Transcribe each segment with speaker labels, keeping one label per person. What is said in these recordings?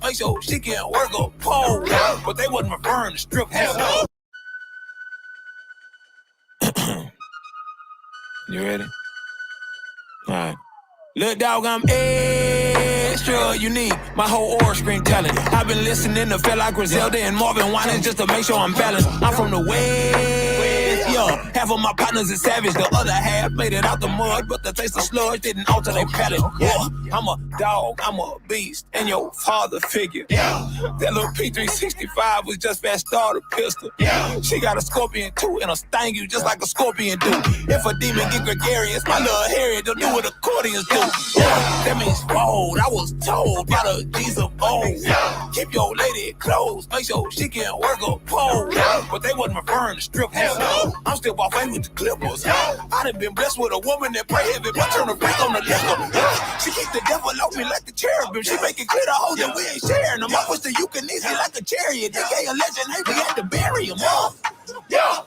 Speaker 1: make sure she can work a pole. But they wasn't referring to strip club. You ready? Alright. Little dog, I'm extra unique. My whole aura screen talent. I've been listening to feel like Griselda and Marvin Winans just to make sure I'm balanced. I'm from the West, yeah. Half of my partners is savage, the other half made it out the mud, but the taste of sludge didn't alter their palate. Yeah, I'm a dog, I'm a beast, and your father figure. Yeah, that little P365 was just fast starter pistol. Yeah, she got a scorpion too, and a sting you just like a scorpion do. If a demon get gregarious, my little Harry, they'll do what accordions do. Yeah, that means bold. I was told by the G's of old. Keep your lady close, make sure she can work a pole. But they wasn't referring to strip club. I'm still walking with the Clippers. I done been blessed with a woman that pray heavy, but turn the break on the liquor. She keep the devil off me like the cherubim. She make it clear to hold that we ain't sharing them. I push the euthanasia like a chariot. They gave a legend, hey, we had to bury him. Yeah.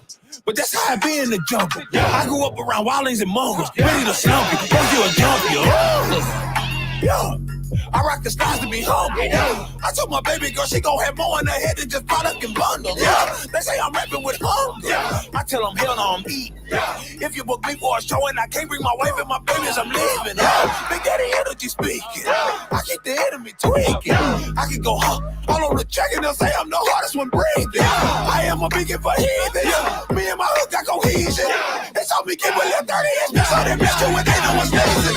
Speaker 1: But that's how I be in the jungle. I grew up around wildlings and mongrels, ready to slump you. First you a junkie, yeah. I rock the stars to be humble. Yeah. I told my baby girl she gon' have more in her head than just product and bundles. Yeah. They say I'm rapping with hunger. Yeah. I tell them hell no, I'm eating. Yeah. If you book me for a show and I can't bring my wife and my babies, I'm leaving. Yeah. Big Daddy energy speaking. Yeah. I keep the enemy tweaking. Yeah. I can go all on the track and they'll say I'm the hardest one breathing. Yeah. I am a beacon for heathen. Yeah. Me and my hook got cohesion. Yeah. They told me keep a little 30 inch, so they missed you when they know what's next.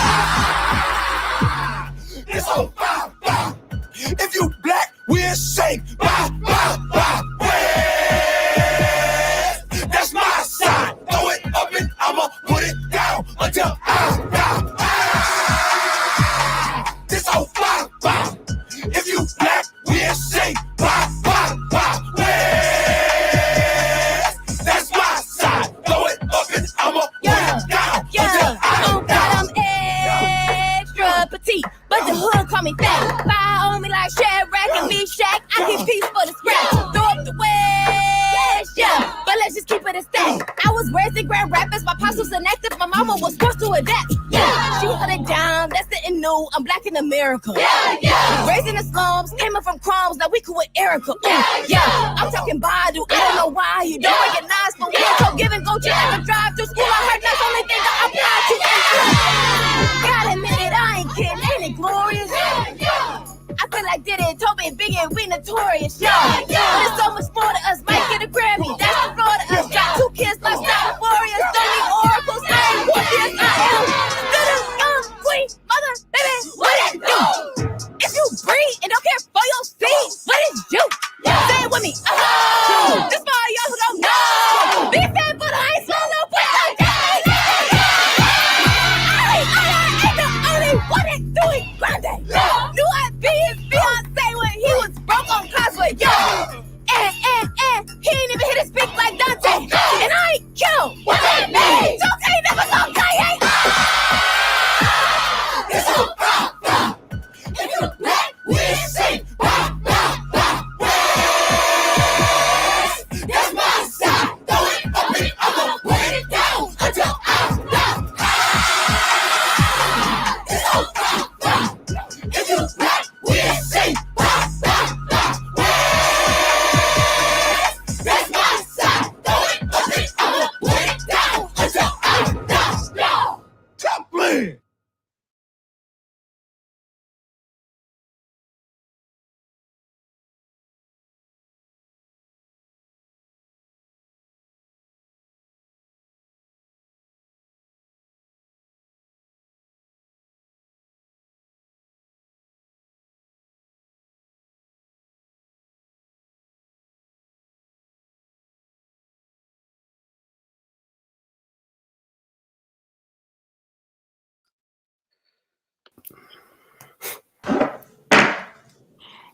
Speaker 1: It's on bye, bye. If you black, we'll sing bye, bye, bye. West. That's my side. Throw it up and I'ma put it down until I die. This on bye, bye. If you black, we'll sing bye, bye, bye. West. That's my side. Throw it up and I'ma put it down until I die.
Speaker 2: I'm extra petite. But the hood call me fat. Fire on me like Shadrach and me Shaq. I get peace for the scratch. Throw up the West, yeah. But let's just keep it a stack. I was raised in Grand Rapids. My pops was inactive. My mama was forced to adapt. Yeah, she held it down. That's it new. I'm black in America. Yeah. Raised in the slums. Came up from crumbs. Now we cool with Erica. Yeah. I'm talking Badu. I don't know why you don't recognize. But we so giving go to ever drive to school. I heard that's the only thing I apply to. Gotta admit it, I ain't kidding. Ain't it glorious? I feel like did it, Toby and Biggie, we notorious. But there's so much more to us. Might get a Grammy. That's the floor to us. Got 2 kids, lifestyle warriors. Don't need oracles. I ain't warriors. I am the young queen, mother, baby. What it do? If you breathe and don't care for your seed, what it do? Say it with me. Oh, this for all y'all who don't know. Be sad for the high school, no put the what it doing, Grande? Knew I'd be his fiancé when he was broke on Causeway, yo. And he ain't even hit his speak like Dante. And I ain't killed. What that mean? Dante never saw Kanye. It's a pop, pop. If you black, we'll sing pop, pop, pop. West. That's my side. Throw it up and I'ma put it down until I'm done. If you black, we'll sing pop, pop, pop. West. That's my side. Throw it up and I'ma put it down until I'm done. Top man.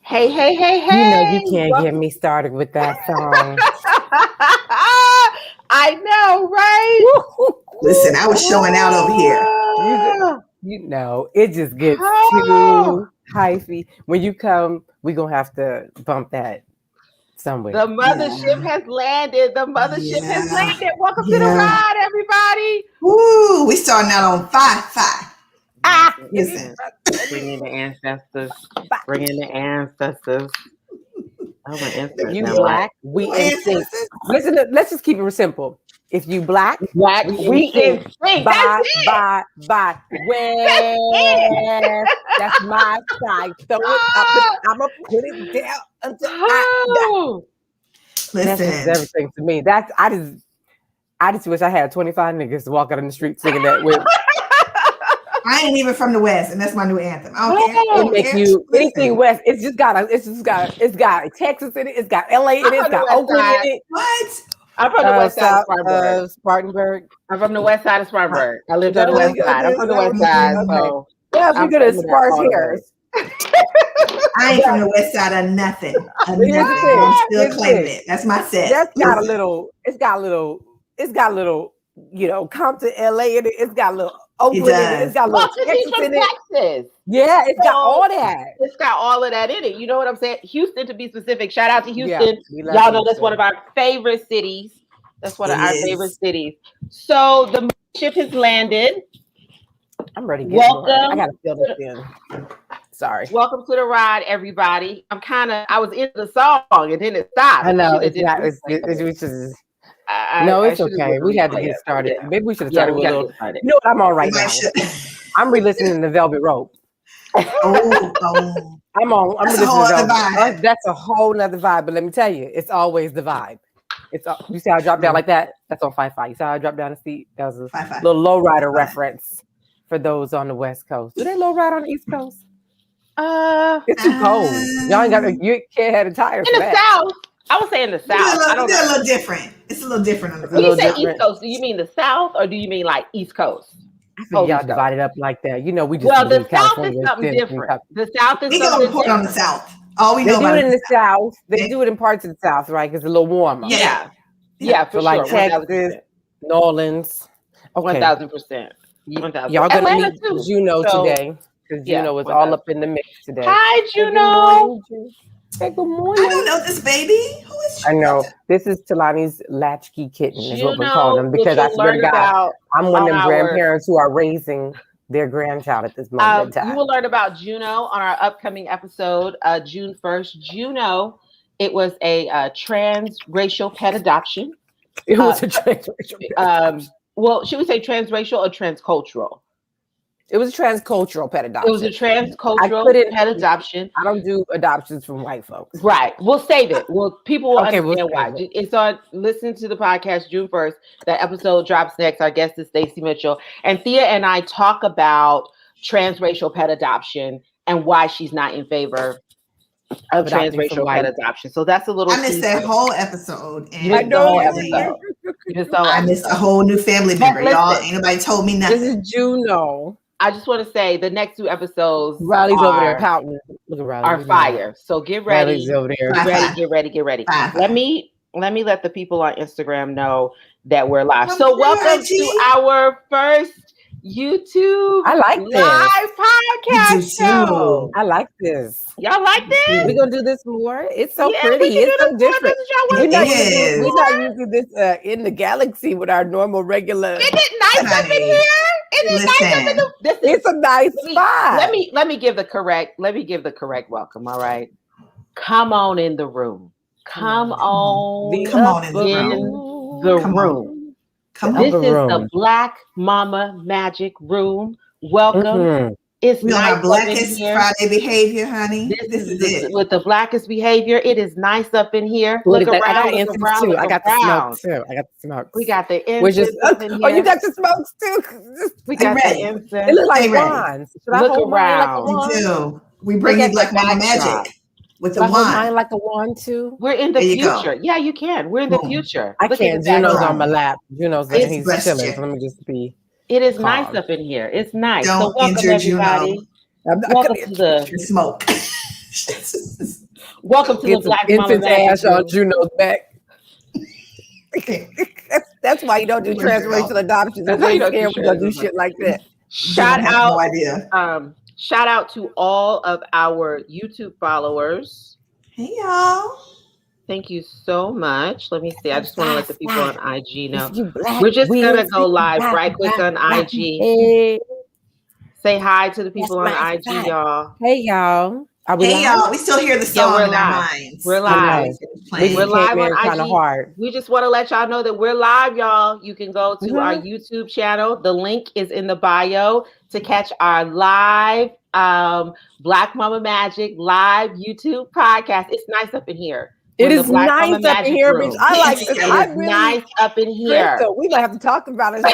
Speaker 3: Hey.
Speaker 4: You know you can't get me started with that song.
Speaker 3: I know, right?
Speaker 5: Listen, I was showing out over here.
Speaker 4: You know, it just gets too hyphy. When you come, we're going to have to bump that somewhere.
Speaker 3: The mothership has landed. The mothership has landed. Welcome to the ride, everybody.
Speaker 5: Woo, we starting out on 5-5.
Speaker 3: Listen. Bring in the ancestors. Bring in the ancestors. Oh, my ancestors.
Speaker 4: You black, we in sync. Listen, let's just keep it simple. If you black, we in sync. Bye. West. That's my side. Throw it. I'm gonna put it down until I die. That's just everything to me. I just wish I had 25 niggas to walk out in the street singing that with.
Speaker 5: I ain't even from the West, and that's my new anthem. I don't care.
Speaker 4: It make you anything West. It's got Texas in it. It's got LA in it. It's got Oakland in it.
Speaker 5: What?
Speaker 3: I'm from the west side of
Speaker 4: Spartanburg.
Speaker 3: I'm from the west side of Spartanburg. I lived on the west side. I'm from the west side. So
Speaker 4: yeah, we're good at sparse hairs.
Speaker 5: I ain't from the west side of nothing. I'm still claiming it. That's my set.
Speaker 4: That's got a little. It's got a little. You know, Compton, LA in it. It's got a little Oakland in it. It's got a little Texas in it.
Speaker 3: Texas.
Speaker 4: Yeah, it's got all that.
Speaker 3: It's got all of that in it. You know what I'm saying? Houston, to be specific. Shout out to Houston. Yeah, y'all know that's one of our favorite cities. That's one of our favorite cities. So the ship has landed.
Speaker 4: I'm ready to get welcome. I gotta feel this in. Sorry.
Speaker 3: Welcome to the ride, everybody. I was into the song and then it stopped.
Speaker 4: I know. No, it's okay. We had to get started. Yeah. Maybe we should have started with a little. You know what? I'm all right now. I'm re-listening to Velvet Rope.
Speaker 5: Oh.
Speaker 4: I'm re-listening to Velvet. That's a whole nother vibe. But let me tell you, it's always the vibe. You see how I drop down like that? That's on 5-5. You see how I drop down the seat? That was a little lowrider reference for those on the West Coast. Do they lowride on the East Coast? It's too cold. Y'all ain't got. You can't have a tire.
Speaker 3: In the South. I would say in the South.
Speaker 5: It's a little different. It's a little different.
Speaker 3: When you say East Coast, do you mean the South or do you mean like East Coast?
Speaker 4: I think y'all divided up like that. You know, we just
Speaker 3: the South is something different. The South is
Speaker 5: we
Speaker 3: something
Speaker 5: don't report on the South. All we know
Speaker 4: about it in the South. They do it in parts of the South, right? Because it's a little warmer.
Speaker 3: Yeah, for
Speaker 4: sure. Like Texas, New Orleans.
Speaker 3: 1,000%.
Speaker 4: Y'all gonna meet Juno today because Juno was all up in the mix today.
Speaker 3: Hi, Juno.
Speaker 4: Hey, good morning.
Speaker 5: I don't know this baby. Who is she?
Speaker 4: I know. This is Talani's latchkey kitten, is what we call them. Because I swear to God, I'm one of them grandparents who are raising their grandchild at this moment in time.
Speaker 3: You will learn about Juno on our upcoming episode, June 1st. Juno, it was a transracial pet adoption.
Speaker 4: It was a transracial
Speaker 3: well, should we say transracial or transcultural?
Speaker 4: It was a transcultural pet adoption.
Speaker 3: It was a transcultural pet adoption.
Speaker 4: I don't do adoptions from white folks.
Speaker 3: Right. We'll save it. Well, people will understand why. It's on. Listen to the podcast June 1st. That episode drops next. Our guest is Stacey Mitchell. And Thea and I talk about transracial pet adoption and why she's not in favor of transracial pet adoption. So that's a little.
Speaker 5: I missed that whole episode. And
Speaker 3: I know.
Speaker 5: I missed a whole new family member. Y'all, ain't nobody told me nothing.
Speaker 4: This is Juno.
Speaker 3: I just want to say the next 2 episodes
Speaker 4: Riley's over there pouting. Look at Riley.
Speaker 3: Are fire. So get ready.
Speaker 4: Riley's over there.
Speaker 3: Get ready. Let me let the people on Instagram know that we're live. So welcome to our first YouTube live podcast show.
Speaker 4: I like this.
Speaker 3: Y'all like this?
Speaker 4: We're gonna do this more. It's so pretty. It's so different. We're not using this in the galaxy with our normal regular.
Speaker 3: Isn't it nice up in here?
Speaker 4: It's a nice spot.
Speaker 3: Let me give the correct welcome. All right. Come on in the room. Come on in the room. This is the Black Mama Magic Room. Welcome.
Speaker 5: It's our Blackest Friday behavior, honey. This is it.
Speaker 3: With the Blackest behavior, it is nice up in here.
Speaker 4: Look around. I got the smoke too.
Speaker 3: We got the incense.
Speaker 4: Oh, you got the smokes too.
Speaker 3: We got the incense.
Speaker 4: It looks like wands.
Speaker 3: Look around.
Speaker 5: We do. We bring you Black Mama Magic with the wand.
Speaker 4: Mine like a wand too.
Speaker 3: We're in the future. Yeah, you can. We're in the future.
Speaker 4: I can't. Juno's on my lap. Juno's there. He's chilling. So let me just be.
Speaker 3: It is nice up in here. It's nice.
Speaker 5: Don't
Speaker 3: so welcome everybody.
Speaker 5: Welcome to the smoke.
Speaker 3: Welcome to the Black Mama
Speaker 4: ass on Juno's back. That's why you don't do transracial adoptions. That's why you don't care we don't do shit like that.
Speaker 3: Shout out to all of our YouTube followers.
Speaker 5: Hey y'all.
Speaker 3: Thank you so much. Let me see. I just want to let the people on IG know. We're just going to go live right quick on IG. Say hi to the people on IG, y'all.
Speaker 4: Hey, y'all. Are we
Speaker 5: live? Y'all. We still hear the song in our minds.
Speaker 3: We're live.
Speaker 4: We're live on IG. Hard.
Speaker 3: We just want to let y'all know that we're live, y'all. You can go to our YouTube channel. The link is in the bio to catch our live Black Mama Magic live YouTube podcast. It's nice up in here.
Speaker 4: It is nice up in here, bitch. I like it.
Speaker 3: It's nice up in here.
Speaker 4: Crystal, we might have to talk about it.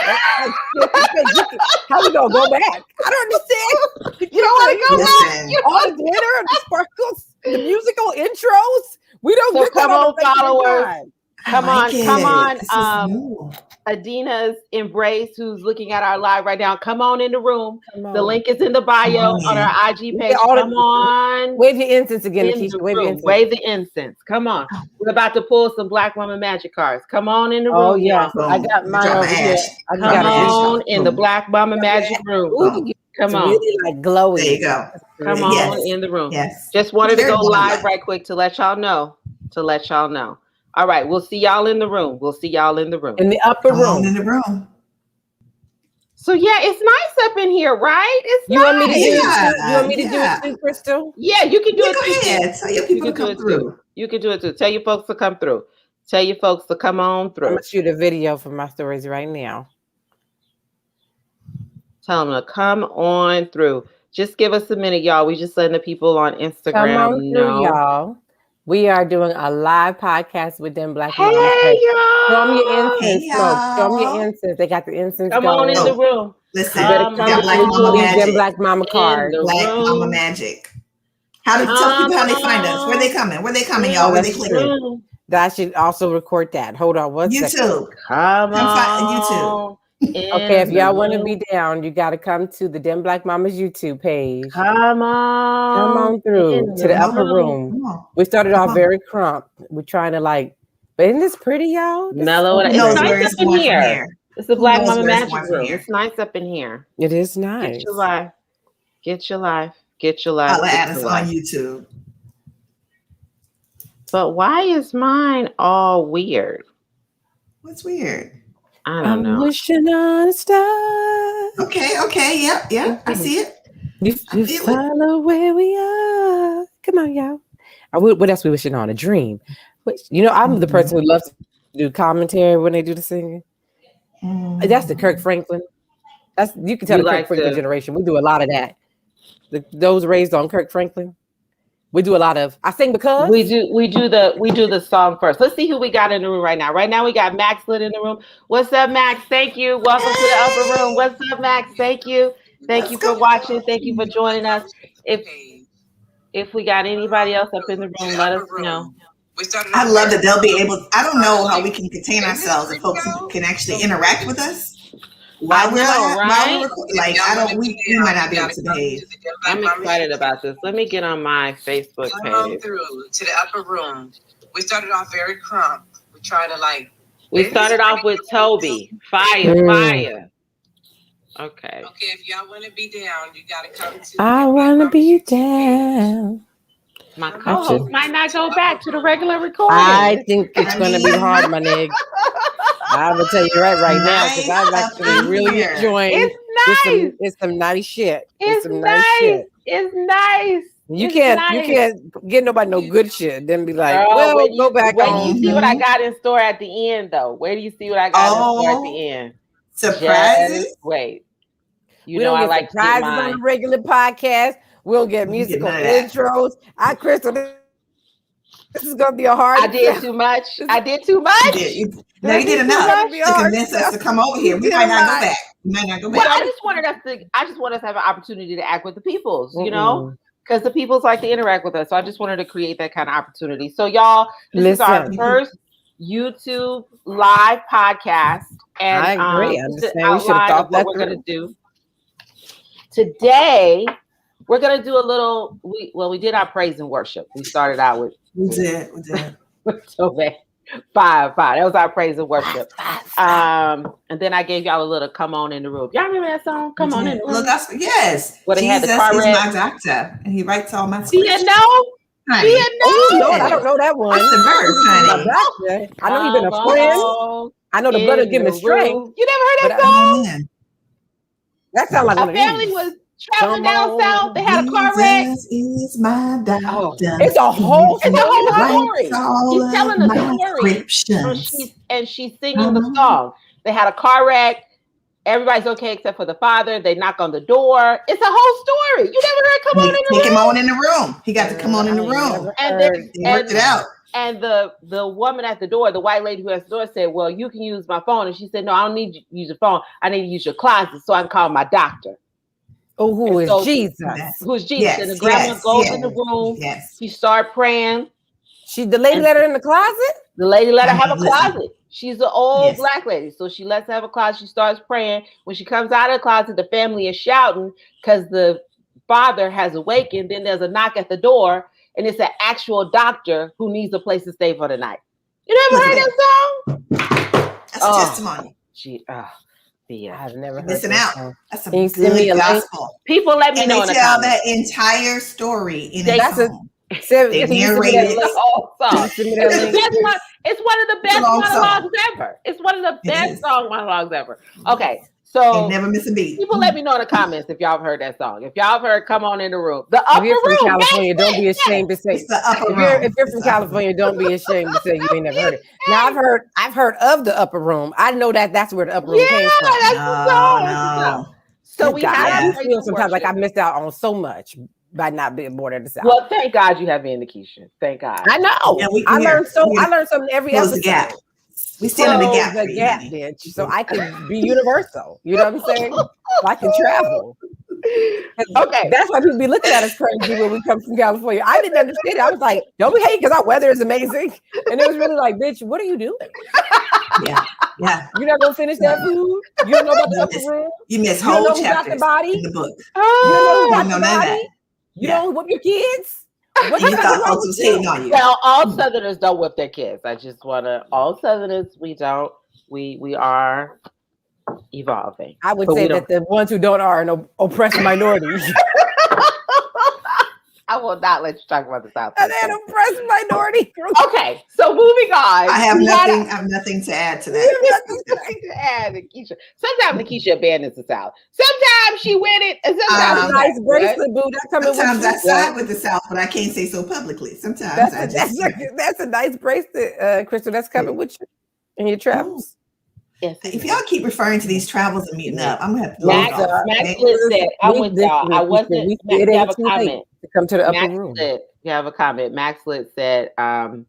Speaker 4: How we gonna go back? I don't understand. You don't want to go back? All the glitter and the sparkles, the musical intros. We don't get
Speaker 3: come on,
Speaker 4: followers.
Speaker 3: Come on. Adina's Embrace, who's looking at our live right now. Come on in the room. The link is in the bio on our IG page. Come on.
Speaker 4: Wave your incense again, Keisha.
Speaker 3: Wave the incense. Come on. We're about to pull some Black Mama Magic cards. Come on in the room.
Speaker 4: Oh, yeah. I got mine over here.
Speaker 3: Come on in the Black Mama Magic room. Come on.
Speaker 4: Really like glowy.
Speaker 5: There you go.
Speaker 3: Come on in the room.
Speaker 5: Yes.
Speaker 3: Just wanted to go live right quick to let y'all know. All right, we'll see y'all in the room.
Speaker 4: In the upper room.
Speaker 5: In the room.
Speaker 3: So yeah, it's nice up in here, right? It's
Speaker 4: you
Speaker 3: nice.
Speaker 4: Want me to do it? You want me to do it too, Crystal?
Speaker 3: Yeah, you can do it.
Speaker 5: Go ahead. Tell your people to come through.
Speaker 3: You can do it too. Tell your folks to come through. Tell your folks to come on through.
Speaker 4: I'm gonna shoot a video for my stories right now.
Speaker 3: Tell them to come on through. Just give us a minute, y'all. We just letting the people on Instagram
Speaker 4: come on
Speaker 3: know.
Speaker 4: Through, y'all. We are doing a live podcast with them Black
Speaker 3: Hey,
Speaker 4: Mama.
Speaker 3: y'all.
Speaker 4: Show them your incense, folks. Show them your incense. They got the incense.
Speaker 3: Come on in the room.
Speaker 5: Listen,
Speaker 4: come
Speaker 5: on,
Speaker 4: Black Mama cards.
Speaker 5: Black Mama Magic. Tell people how they find us. Where they coming, y'all? Where they clicking?
Speaker 4: I should also record that. Hold on one second.
Speaker 5: YouTube.
Speaker 3: Come on.
Speaker 5: YouTube.
Speaker 4: Okay, if y'all want to be down, you got to come to the Dem Black Mama's YouTube page.
Speaker 3: Come on
Speaker 4: through to the upper room. We started off very crump. We're trying to but isn't this pretty, y'all?
Speaker 3: Mellow. It's nice up in here. It's the Black Mama Magic room. It's nice up in here.
Speaker 4: It is nice.
Speaker 3: Get your life.
Speaker 5: I'll add us on YouTube.
Speaker 3: But why is mine all weird?
Speaker 5: What's weird?
Speaker 3: I don't know.
Speaker 4: Wishing on a star.
Speaker 5: Okay. Yeah. I see it.
Speaker 4: You follow where we are. Come on, y'all. What else we wishing on? A dream. I'm the person who loves to do commentary when they do the singing. That's the Kirk Franklin. You can tell the Kirk Franklin generation. We do a lot of that. Those raised on Kirk Franklin. We do a lot of I sing because
Speaker 3: we do the song first. Let's see who we got in the room right now. Right now we got Max Lit in the room. What's up, Max? Thank you. Welcome to the upper room. What's up, Max? Thank you. Thank you for watching. Thank you for joining us. If we got anybody else up in the room, let us know.
Speaker 5: I love that they'll be able. I don't know how we can contain ourselves if folks can actually interact with us. While we're we might not be able to behave.
Speaker 3: I'm excited about this. Let me get on my Facebook page.
Speaker 6: Come on through to the upper room. We started off very crump. We try to
Speaker 3: We started off with Toby. Fire. Okay.
Speaker 6: If y'all want to be down, you gotta come to.
Speaker 4: I want to be down.
Speaker 3: My co-host might not go back to the regular recording.
Speaker 4: I think it's going to be hard, my nigga. I will tell you right now because I'm actually really enjoying.
Speaker 3: It's nice.
Speaker 4: It's some nice shit.
Speaker 3: It's nice. It's nice.
Speaker 4: You can't get nobody no good shit. Then be like, go back.
Speaker 3: Wait do you see what I got in store at the end, though? Where do you see what I got in store at the end?
Speaker 5: Surprises.
Speaker 3: Just wait.
Speaker 4: We don't get like surprises on the regular podcast. We'll get musical intros. Crystal, this is gonna be a hard.
Speaker 3: I did too much. You did
Speaker 5: enough to convince us to come over here. We might not go back.
Speaker 3: Well, I just wanted us to have an opportunity to act with the peoples, because the peoples like to interact with us. So I just wanted to create that kind of opportunity. So y'all, this is our first YouTube live podcast, and
Speaker 4: I agree. I understand. We should have thought that
Speaker 3: we're gonna do today. We're gonna do a little. We did our praise and worship. We started out with.
Speaker 5: We did.
Speaker 3: So bad. Five. That was our praise and worship. And then I gave y'all a little "Come On in the Room." Y'all remember that song? Come on in the room.
Speaker 5: Look, yes.
Speaker 3: Where they had the car
Speaker 5: is my doctor, and he writes all my.
Speaker 3: Do you know?
Speaker 4: I don't know that one.
Speaker 5: That's the verse, honey.
Speaker 4: I know you've been a friend. I know the blood will give me strength.
Speaker 3: You never heard that song?
Speaker 5: Man.
Speaker 4: That sounds like
Speaker 3: a family was traveling down south. They had a car wreck.
Speaker 5: Is my doctor.
Speaker 3: Oh,
Speaker 4: it's a whole
Speaker 3: story. He's telling a story. And she's singing the song. They had a car wreck. Everybody's okay except for the father. They knock on the door. It's a whole story. You never heard come on in the room?
Speaker 5: Take him on in the room. He got to come on in the room.
Speaker 3: And then they worked it out. And the woman at the door, the white lady who has the door, said, well, you can use my phone. And she said, no, I don't need you to use your phone. I need to use your closet so I can call my doctor.
Speaker 4: Oh, who is Jesus?
Speaker 3: Who's Jesus? Yes, and the grandma goes in the room.
Speaker 5: Yes.
Speaker 3: She started praying.
Speaker 4: The lady let her in the closet?
Speaker 3: The lady let her have a closet. She's an old black lady. So she lets her have a closet. She starts praying. When she comes out of the closet, the family is shouting because the father has awakened. Then there's a knock at the door, and it's an actual doctor who needs a place to stay for the night. You never heard that song?
Speaker 5: That's a testimony.
Speaker 4: I've never heard
Speaker 5: missing
Speaker 4: that
Speaker 5: out.
Speaker 4: song.
Speaker 5: That's some good gospel.
Speaker 3: People let me know.
Speaker 5: They tell that entire story in a song.
Speaker 3: They narrate it. It's one of the best monologues ever. It's one of the best song monologues ever. Okay, so
Speaker 5: never miss a beat.
Speaker 3: People let me know in the comments if y'all have heard that song. If y'all have heard "Come On in the Room," the upper room.
Speaker 4: From California, don't be ashamed to say.
Speaker 5: It's the upper room.
Speaker 4: If you're from California, don't be ashamed to say you ain't never heard it. Now I've heard of the upper room. I know that's where the upper room came from.
Speaker 3: That's the song. So we have.
Speaker 4: I feel sometimes like I missed out on so much by not being born at the South.
Speaker 3: Well, thank God you have me and Nikisha. Thank God.
Speaker 4: I know. Yeah, I learned something every episode.
Speaker 5: The gap. We stand in the gap.
Speaker 4: The gap, bitch. So I can be universal. You know what I'm saying? So I can travel. Okay. That's why people be looking at us crazy when we come from California. I didn't understand it. I was like, don't we hate because our weather is amazing? And it was really like, bitch, what are you doing?
Speaker 5: Yeah.
Speaker 4: You're not gonna finish that food? You don't know about the upper room?
Speaker 5: You miss whole chapters
Speaker 4: in
Speaker 5: the book.
Speaker 4: You don't know
Speaker 5: none of that.
Speaker 4: You don't whip your kids?
Speaker 5: What you thought folks was hating on you?
Speaker 3: Well, all Southerners don't whip their kids. I just want to. All Southerners, we don't. We are evolving.
Speaker 4: I would say that the ones who don't are an oppressed minority.
Speaker 3: I will not let you talk about the South.
Speaker 4: An oppressed minority.
Speaker 3: Okay, so moving on.
Speaker 5: I have nothing to add to that.
Speaker 3: Nothing to add, Nikisha. Sometimes Nikisha abandons the South. Sometimes she win it, and sometimes
Speaker 4: nice bracelet, boo.
Speaker 5: Sometimes I side with the South, but I can't say so publicly. Sometimes
Speaker 4: that's a nice bracelet, Crystal. That's coming with you in your travels.
Speaker 3: Yes,
Speaker 5: if y'all keep referring to these travels and meeting up, I'm gonna have to.
Speaker 3: Max said, "I'm with y'all. I wasn't." You have a comment.
Speaker 4: To come to the upper room.
Speaker 3: You have a comment. Max Lit said, "I'm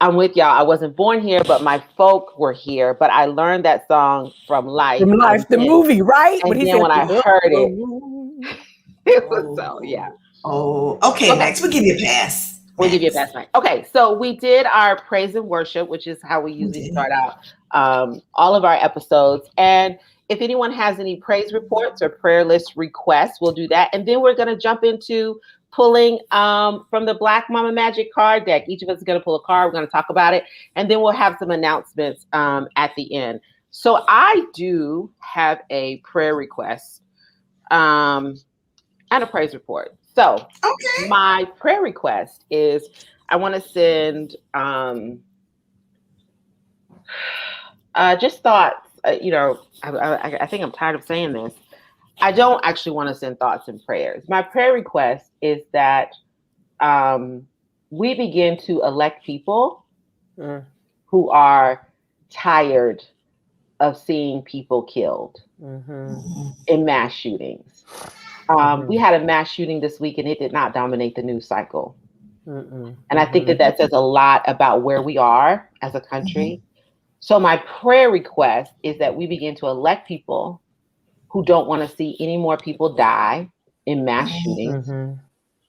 Speaker 3: with y'all. I wasn't born here, but my folk were here. But I learned that song from Life.
Speaker 4: From Life, the movie, right?
Speaker 3: And then when I heard it, it was so yeah.
Speaker 5: Oh, okay, Max. We'll give you a pass.
Speaker 3: We'll give you a pass, Mike. Okay, so we did our praise and worship, which is how we usually start out all of our episodes. And if anyone has any praise reports or prayer list requests, we'll do that. And then we're going to jump into pulling from the Black Mama Magic card deck. Each of us is going to pull a card. We're going to talk about it. And then we'll have some announcements at the end. So I do have a prayer request and a praise report. So my prayer request is I want to send just thoughts. I think I'm tired of saying this. I don't actually want to send thoughts and prayers. My prayer request is that we begin to elect people who are tired of seeing people killed in mass shootings. We had a mass shooting this week and it did not dominate the news cycle. And I think that says a lot about where we are as a country. So my prayer request is that we begin to elect people who don't want to see any more people die in mass shootings,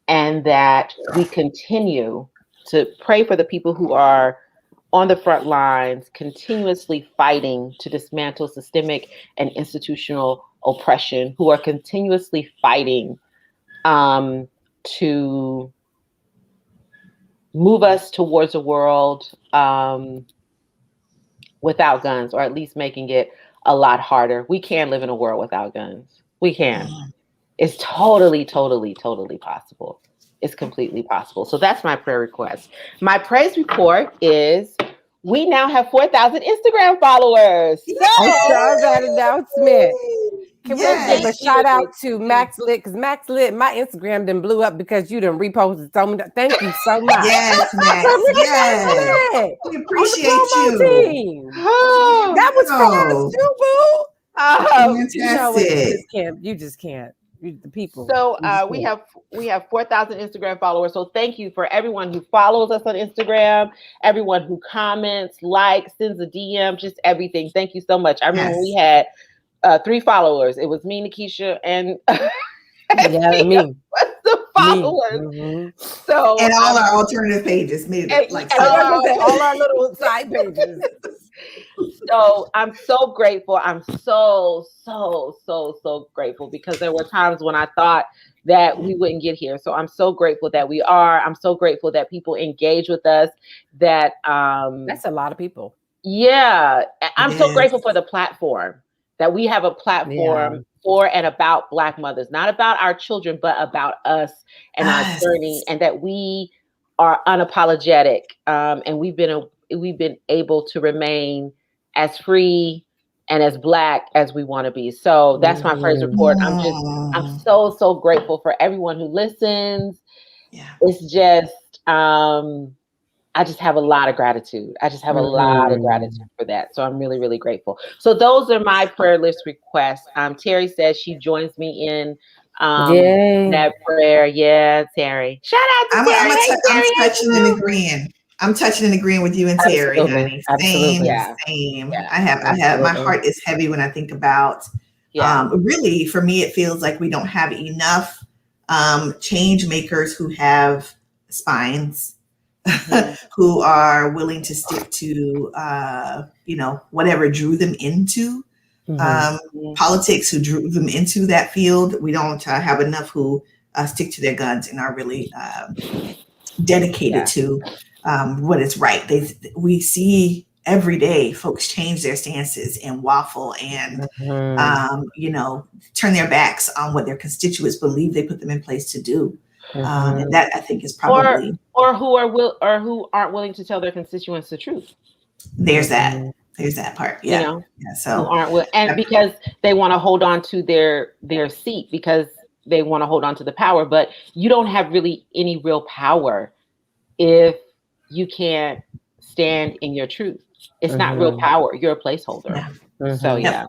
Speaker 3: and that we continue to pray for the people who are on the front lines, continuously fighting to dismantle systemic and institutional oppression, who are continuously fighting to move us towards a world without guns, or at least making it a lot harder. We can live in a world without guns. We can. It's totally possible. It's completely possible. So that's my prayer request. My praise report is we now have 4,000 Instagram followers.
Speaker 4: I saw that announcement. Can we give a shout out to Max Lit? Because Max Lit, my Instagram done blew up because you done reposted so many. Thank you so much.
Speaker 5: Yes, Max. Yes. We appreciate you.
Speaker 4: Team. Oh, that was fast too, boo.
Speaker 5: Fantastic.
Speaker 4: You just can't. The people.
Speaker 3: So we have 4,000 Instagram followers. So thank you for everyone who follows us on Instagram, everyone who comments, likes, sends a DM, just everything. Thank you so much. I remember when we had 3 followers. It was me, Nikisha, and
Speaker 4: me.
Speaker 3: The followers.
Speaker 4: Mm-hmm.
Speaker 3: So
Speaker 5: and all our alternative pages made it like
Speaker 4: all our little side pages.
Speaker 3: So I'm so grateful. I'm so grateful because there were times when I thought that we wouldn't get here. So I'm so grateful that we are. I'm so grateful that people engage with us. That's
Speaker 4: a lot of people.
Speaker 3: Yeah. I'm so grateful for the platform, that we have a platform for and about Black mothers, not about our children, but about us and our journey, and that we are unapologetic. And we've been able to remain as free and as Black as we want to be. So that's my praise report. I'm so grateful for everyone who listens.
Speaker 5: Yeah.
Speaker 3: It's just, I just have a lot of gratitude. I just have a lot of gratitude for that. So I'm really, really grateful. So those are my prayer list requests. Terry says she joins me in that prayer. Yeah, Terry. Shout out to Terry.
Speaker 5: I'm touching and agreeing. I'm touching and agreeing with you and Terry, honey. Same.
Speaker 3: Yeah.
Speaker 5: I have my heart is heavy when I think about really, for me, it feels like we don't have enough change makers who have spines, who are willing to stick to whatever drew them into politics, who drew them into that field. We don't have enough who stick to their guns and are really dedicated to what is right. We see every day folks change their stances and waffle and turn their backs on what their constituents believe they put them in place to do. And that, I think, is probably
Speaker 3: or who aren't willing to tell their constituents the truth.
Speaker 5: There's that part. Yeah. So
Speaker 3: who aren't because they want to hold on to their seat, because they want to hold on to the power. But you don't have really any real power if you can't stand in your truth. It's not real power. You're a placeholder. So yeah.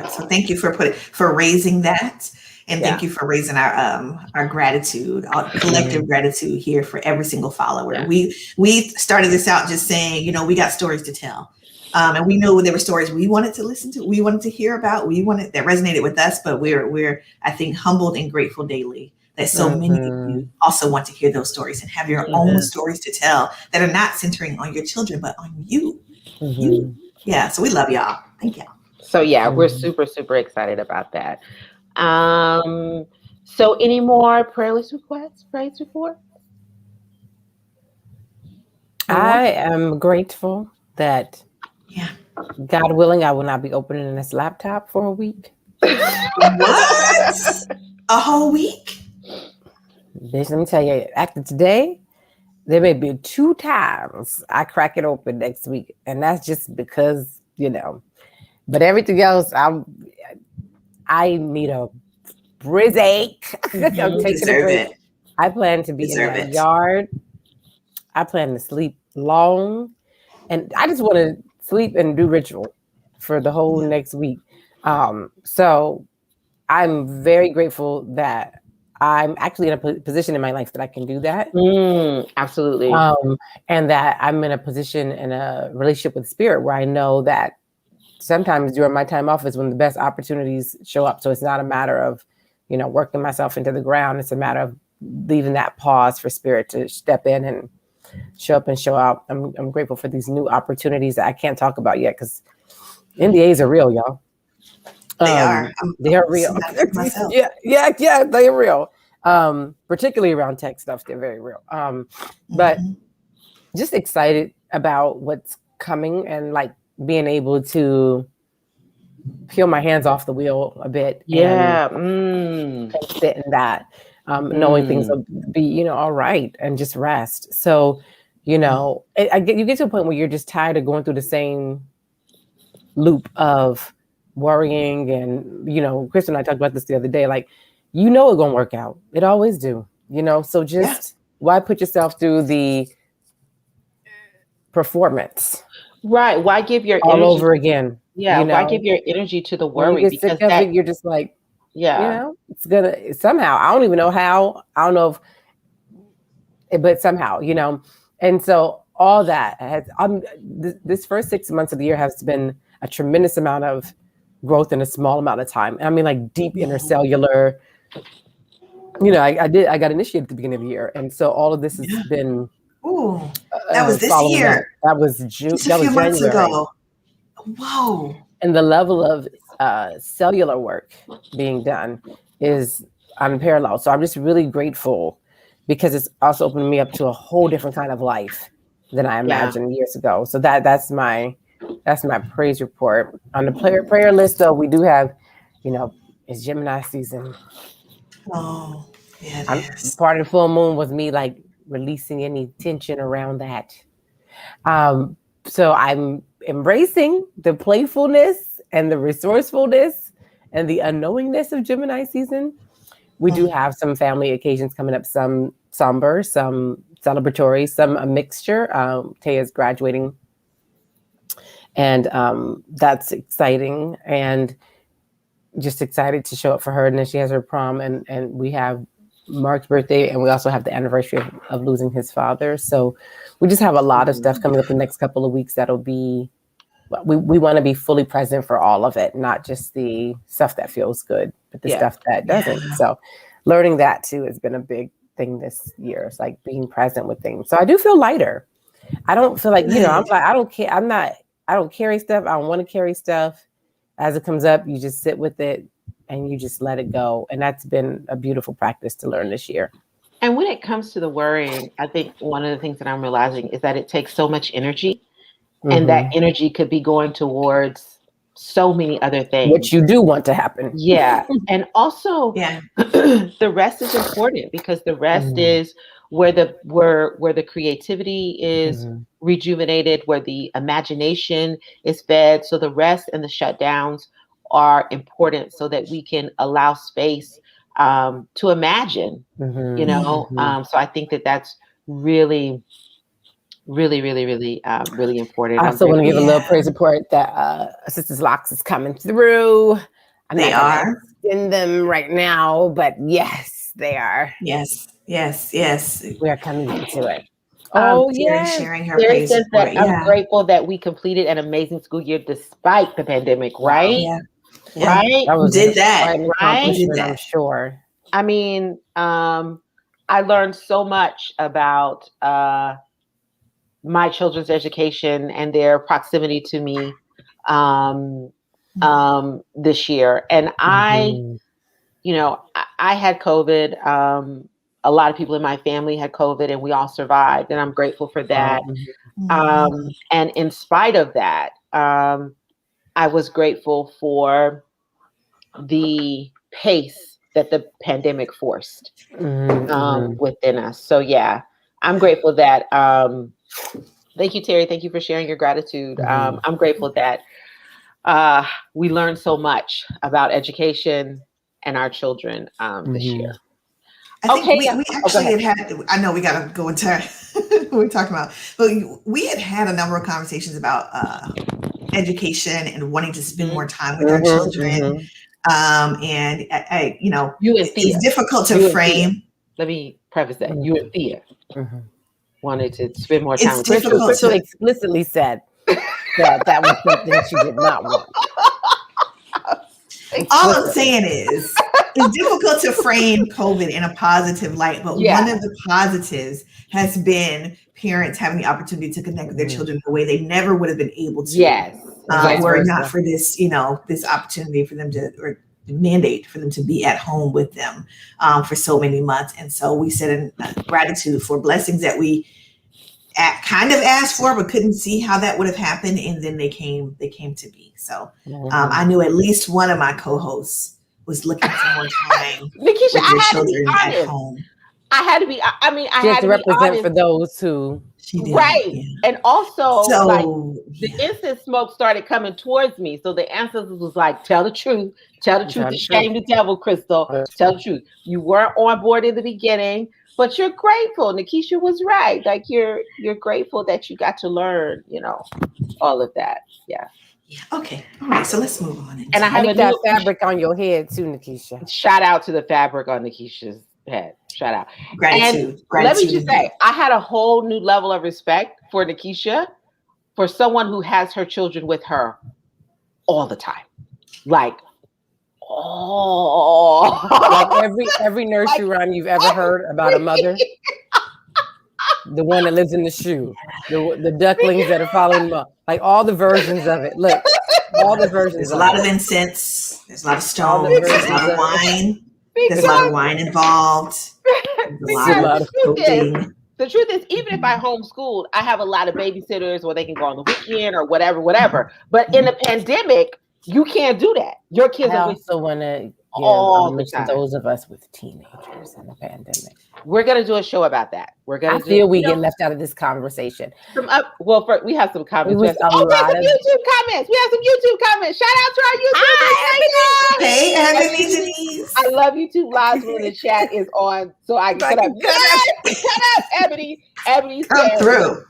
Speaker 5: So thank you for raising that. And thank you for raising our gratitude, our collective gratitude here for every single follower. Yeah. We started this out just saying, we got stories to tell. And we knew there were stories we wanted to listen to, we wanted to hear about, that resonated with us, but we're I think humbled and grateful daily that so many of you also want to hear those stories and have your own stories to tell that are not centering on your children, but on you. You. Yeah. So we love y'all. Thank y'all.
Speaker 3: So we're super, super excited about that. So any more prayer list requests, praise report?
Speaker 4: I am grateful that God willing, I will not be opening this laptop for a week.
Speaker 5: What? A whole week?
Speaker 4: Bitch, let me tell you, after today, there may be 2 times I crack it open next week. And that's just because, but everything else, I need a break. I'm taking a break. I plan to be in my yard. I plan to sleep long. And I just want to sleep and do ritual for the whole next week. So I'm very grateful that I'm actually in a position in my life that I can do that.
Speaker 3: Absolutely.
Speaker 4: And that I'm in a position in a relationship with Spirit where I know that sometimes during my time off is when the best opportunities show up. So it's not a matter of, working myself into the ground. It's a matter of leaving that pause for Spirit to step in and show up and show out. I'm grateful for these new opportunities that I can't talk about yet because NDAs are real, y'all.
Speaker 5: They are.
Speaker 4: They're real. Yeah, they're real. Particularly around tech stuff, they're very real. But just excited about what's coming and like being able to peel my hands off the wheel a bit. And sit in that, knowing things will be, all right, and just rest. So, you get to a point where you're just tired of going through the same loop of worrying. And, you know, Chris and I talked about this the other day, like, you know, it's going to work out. It always do, you know? So just why put yourself through the performance?
Speaker 3: Right. Why give your
Speaker 4: all
Speaker 3: energy
Speaker 4: over again?
Speaker 3: Yeah.
Speaker 4: You know?
Speaker 3: Why give your energy to the
Speaker 4: When
Speaker 3: worry?
Speaker 4: you get sick of it, you're just like, you know, it's gonna somehow, I don't even know how, I don't know if, but somehow, you know. And so all that has, this first 6 months of the year has been a tremendous amount of growth in a small amount of time. I mean, like deep intercellular, you know, I got initiated at the beginning of the year. And so all of this has been.
Speaker 5: Ooh, that was this year.
Speaker 4: That was June.
Speaker 5: Just a few months ago. Whoa.
Speaker 4: And the level of cellular work being done is unparalleled. So I'm just really grateful because it's also opened me up to a whole different kind of life than I imagined years ago. So that's my praise report. On the prayer list, though, we do have, you know, it's Gemini season.
Speaker 5: Oh, yeah, it is.
Speaker 4: Part of the full moon was me like releasing any tension around that. So I'm embracing the playfulness and the resourcefulness and the unknowingness of Gemini season. We do have some family occasions coming up, some somber, some celebratory, some a mixture. Taya's graduating, and that's exciting, and just excited to show up for her. And then she has her prom, and we have Mark's birthday, and we also have the anniversary of losing his father. So we just have a lot of stuff coming up the next couple of weeks that'll be, we want to be fully present for all of it, not just the stuff that feels good, but the stuff that doesn't. So learning that too has been a big thing this year. It's like being present with things. So I do feel lighter. I don't feel like, you know, I'm like, I don't care. I don't carry stuff. I don't want to carry stuff. As it comes up, you just sit with it and you just let it go. And that's been a beautiful practice to learn this year.
Speaker 3: And when it comes to the worrying, I think one of the things that I'm realizing is that it takes so much energy, and that energy could be going towards so many other things.
Speaker 4: Which you do want to happen.
Speaker 3: Yeah. And also the rest is important, because the rest is where the creativity is rejuvenated, where the imagination is fed. So the rest and the shutdowns are important so that we can allow space to imagine, you know. So I think that that's really important.
Speaker 4: I also want to give a little praise report that Sisters Locks is coming through.
Speaker 5: They are
Speaker 4: in them right now, but yes, they are.
Speaker 5: Yes.
Speaker 4: We are coming into it.
Speaker 5: Sharing her praise report.
Speaker 3: I'm grateful that we completed an amazing school year despite the pandemic, right? Right?
Speaker 5: Did that,
Speaker 3: right?
Speaker 4: I'm sure.
Speaker 3: I mean, I learned so much about my children's education and their proximity to me this year. And you know, I had COVID. A lot of people in my family had COVID, and we all survived. And I'm grateful for that. And in spite of that, I was grateful for the pace that the pandemic forced within us. So yeah, I'm grateful that, thank you, Terry. Thank you for sharing your gratitude. I'm grateful that we learned so much about education and our children this year.
Speaker 5: I think we actually had, I know we got to go into what we're talking about, but we had a number of conversations about education and wanting to spend more time with our children. And I, you know, it's difficult to frame.
Speaker 3: Let me preface that. You and Thea wanted to spend more time with
Speaker 4: Crystal. Crystal explicitly said that was something she did not want.
Speaker 5: All I'm saying is, it's difficult to frame COVID in a positive light, but one of the positives has been parents having the opportunity to connect with their children the way they never would have been able to. Were it not for this, you know, this opportunity for them to, or the mandate for them to be at home with them for so many months. And so we said in gratitude for blessings that we kind of asked for, but couldn't see how that would have happened. And then they came to be. So I knew at least one of my co-hosts was looking for more time
Speaker 3: Nikisha,
Speaker 5: with your children at home.
Speaker 3: I had to be, I mean, I
Speaker 4: had
Speaker 3: to
Speaker 4: represent
Speaker 3: be
Speaker 4: for those who
Speaker 5: She did.
Speaker 3: Right.
Speaker 5: Yeah.
Speaker 3: And also,
Speaker 5: So,
Speaker 3: like, the incense smoke started coming towards me. So the ancestors was like, tell the truth. Tell the truth to shame the devil, Crystal. Tell the truth. You weren't on board in the beginning, but you're grateful. Nikisha was right. Like, you're grateful that you got to learn, you know, all of that. Yeah.
Speaker 5: Yeah. Okay. All right. So let's move on.
Speaker 3: And I have
Speaker 4: that fabric on your head too, Nikisha.
Speaker 3: Shout out to the fabric on Nikisha's head. Shout out.
Speaker 5: Gratitude.
Speaker 3: And let me just say, I had a whole new level of respect for Nikisha, for someone who has her children with her all the time. Like,
Speaker 4: like every nursery rhyme you've ever heard about a mother. The one that lives in the shoe, the ducklings that are following them up, like all the versions of it. Look, all the versions.
Speaker 5: There's a lot of incense. There's a lot of stones. There's a lot of wine. There's a lot of wine involved. There's a lot of cooking.
Speaker 3: The truth is, even if I homeschooled, I have a lot of babysitters where they can go on the weekend or whatever. But in the pandemic, you can't do that. Your kids
Speaker 4: I
Speaker 3: are
Speaker 4: also want to give homage to those of us with teenagers in the pandemic.
Speaker 3: We're gonna do a show about that.
Speaker 4: I feel we get left out of this conversation.
Speaker 3: We have some comments.
Speaker 4: We have some
Speaker 3: YouTube comments. We have some YouTube comments. Shout out to our YouTube.
Speaker 5: Hey, Ebony Denise.
Speaker 3: I love YouTube lives when the chat is on, so I can cut up. Cut up, Ebony. Ebony
Speaker 5: come through.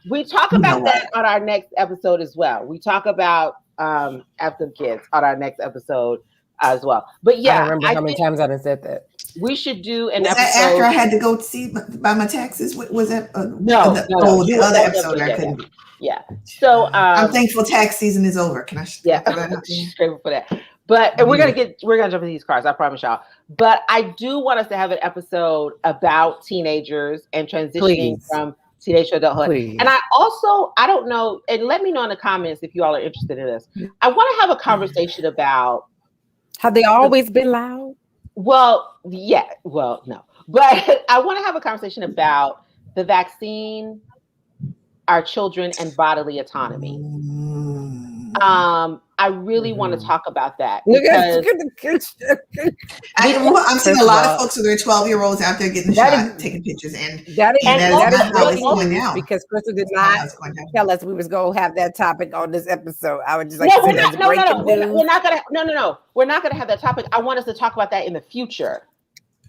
Speaker 3: We talk about that on our next episode as well. We talk about after kids on our next episode as well. But yeah,
Speaker 4: I don't remember how many times I done said that.
Speaker 3: We should do an
Speaker 5: episode. After I had to go see by my taxes, was that?
Speaker 3: No,
Speaker 5: the other episode I couldn't do.
Speaker 3: Yeah. So
Speaker 5: I'm thankful tax season is over. Can I?
Speaker 3: Grateful for that. But and we're gonna jump into these cards. I promise y'all. But I do want us to have an episode about teenagers and transitioning from teenage to adulthood. Please. And I don't know, and let me know in the comments if you all are interested in this. I want to have a conversation about,
Speaker 4: have they always been loud?
Speaker 3: Well, yeah. Well, no. But I want to have a conversation about the vaccine, our children, and bodily autonomy. I really want to talk about that.
Speaker 5: I'm seeing a lot of folks with their 12-year-olds out there getting shot, taking pictures, and that is how it's going now.
Speaker 4: Because Crystal did not tell us we was going to have that topic on this episode. I would just like
Speaker 3: we're not gonna have that topic. I want us to talk about that in the future.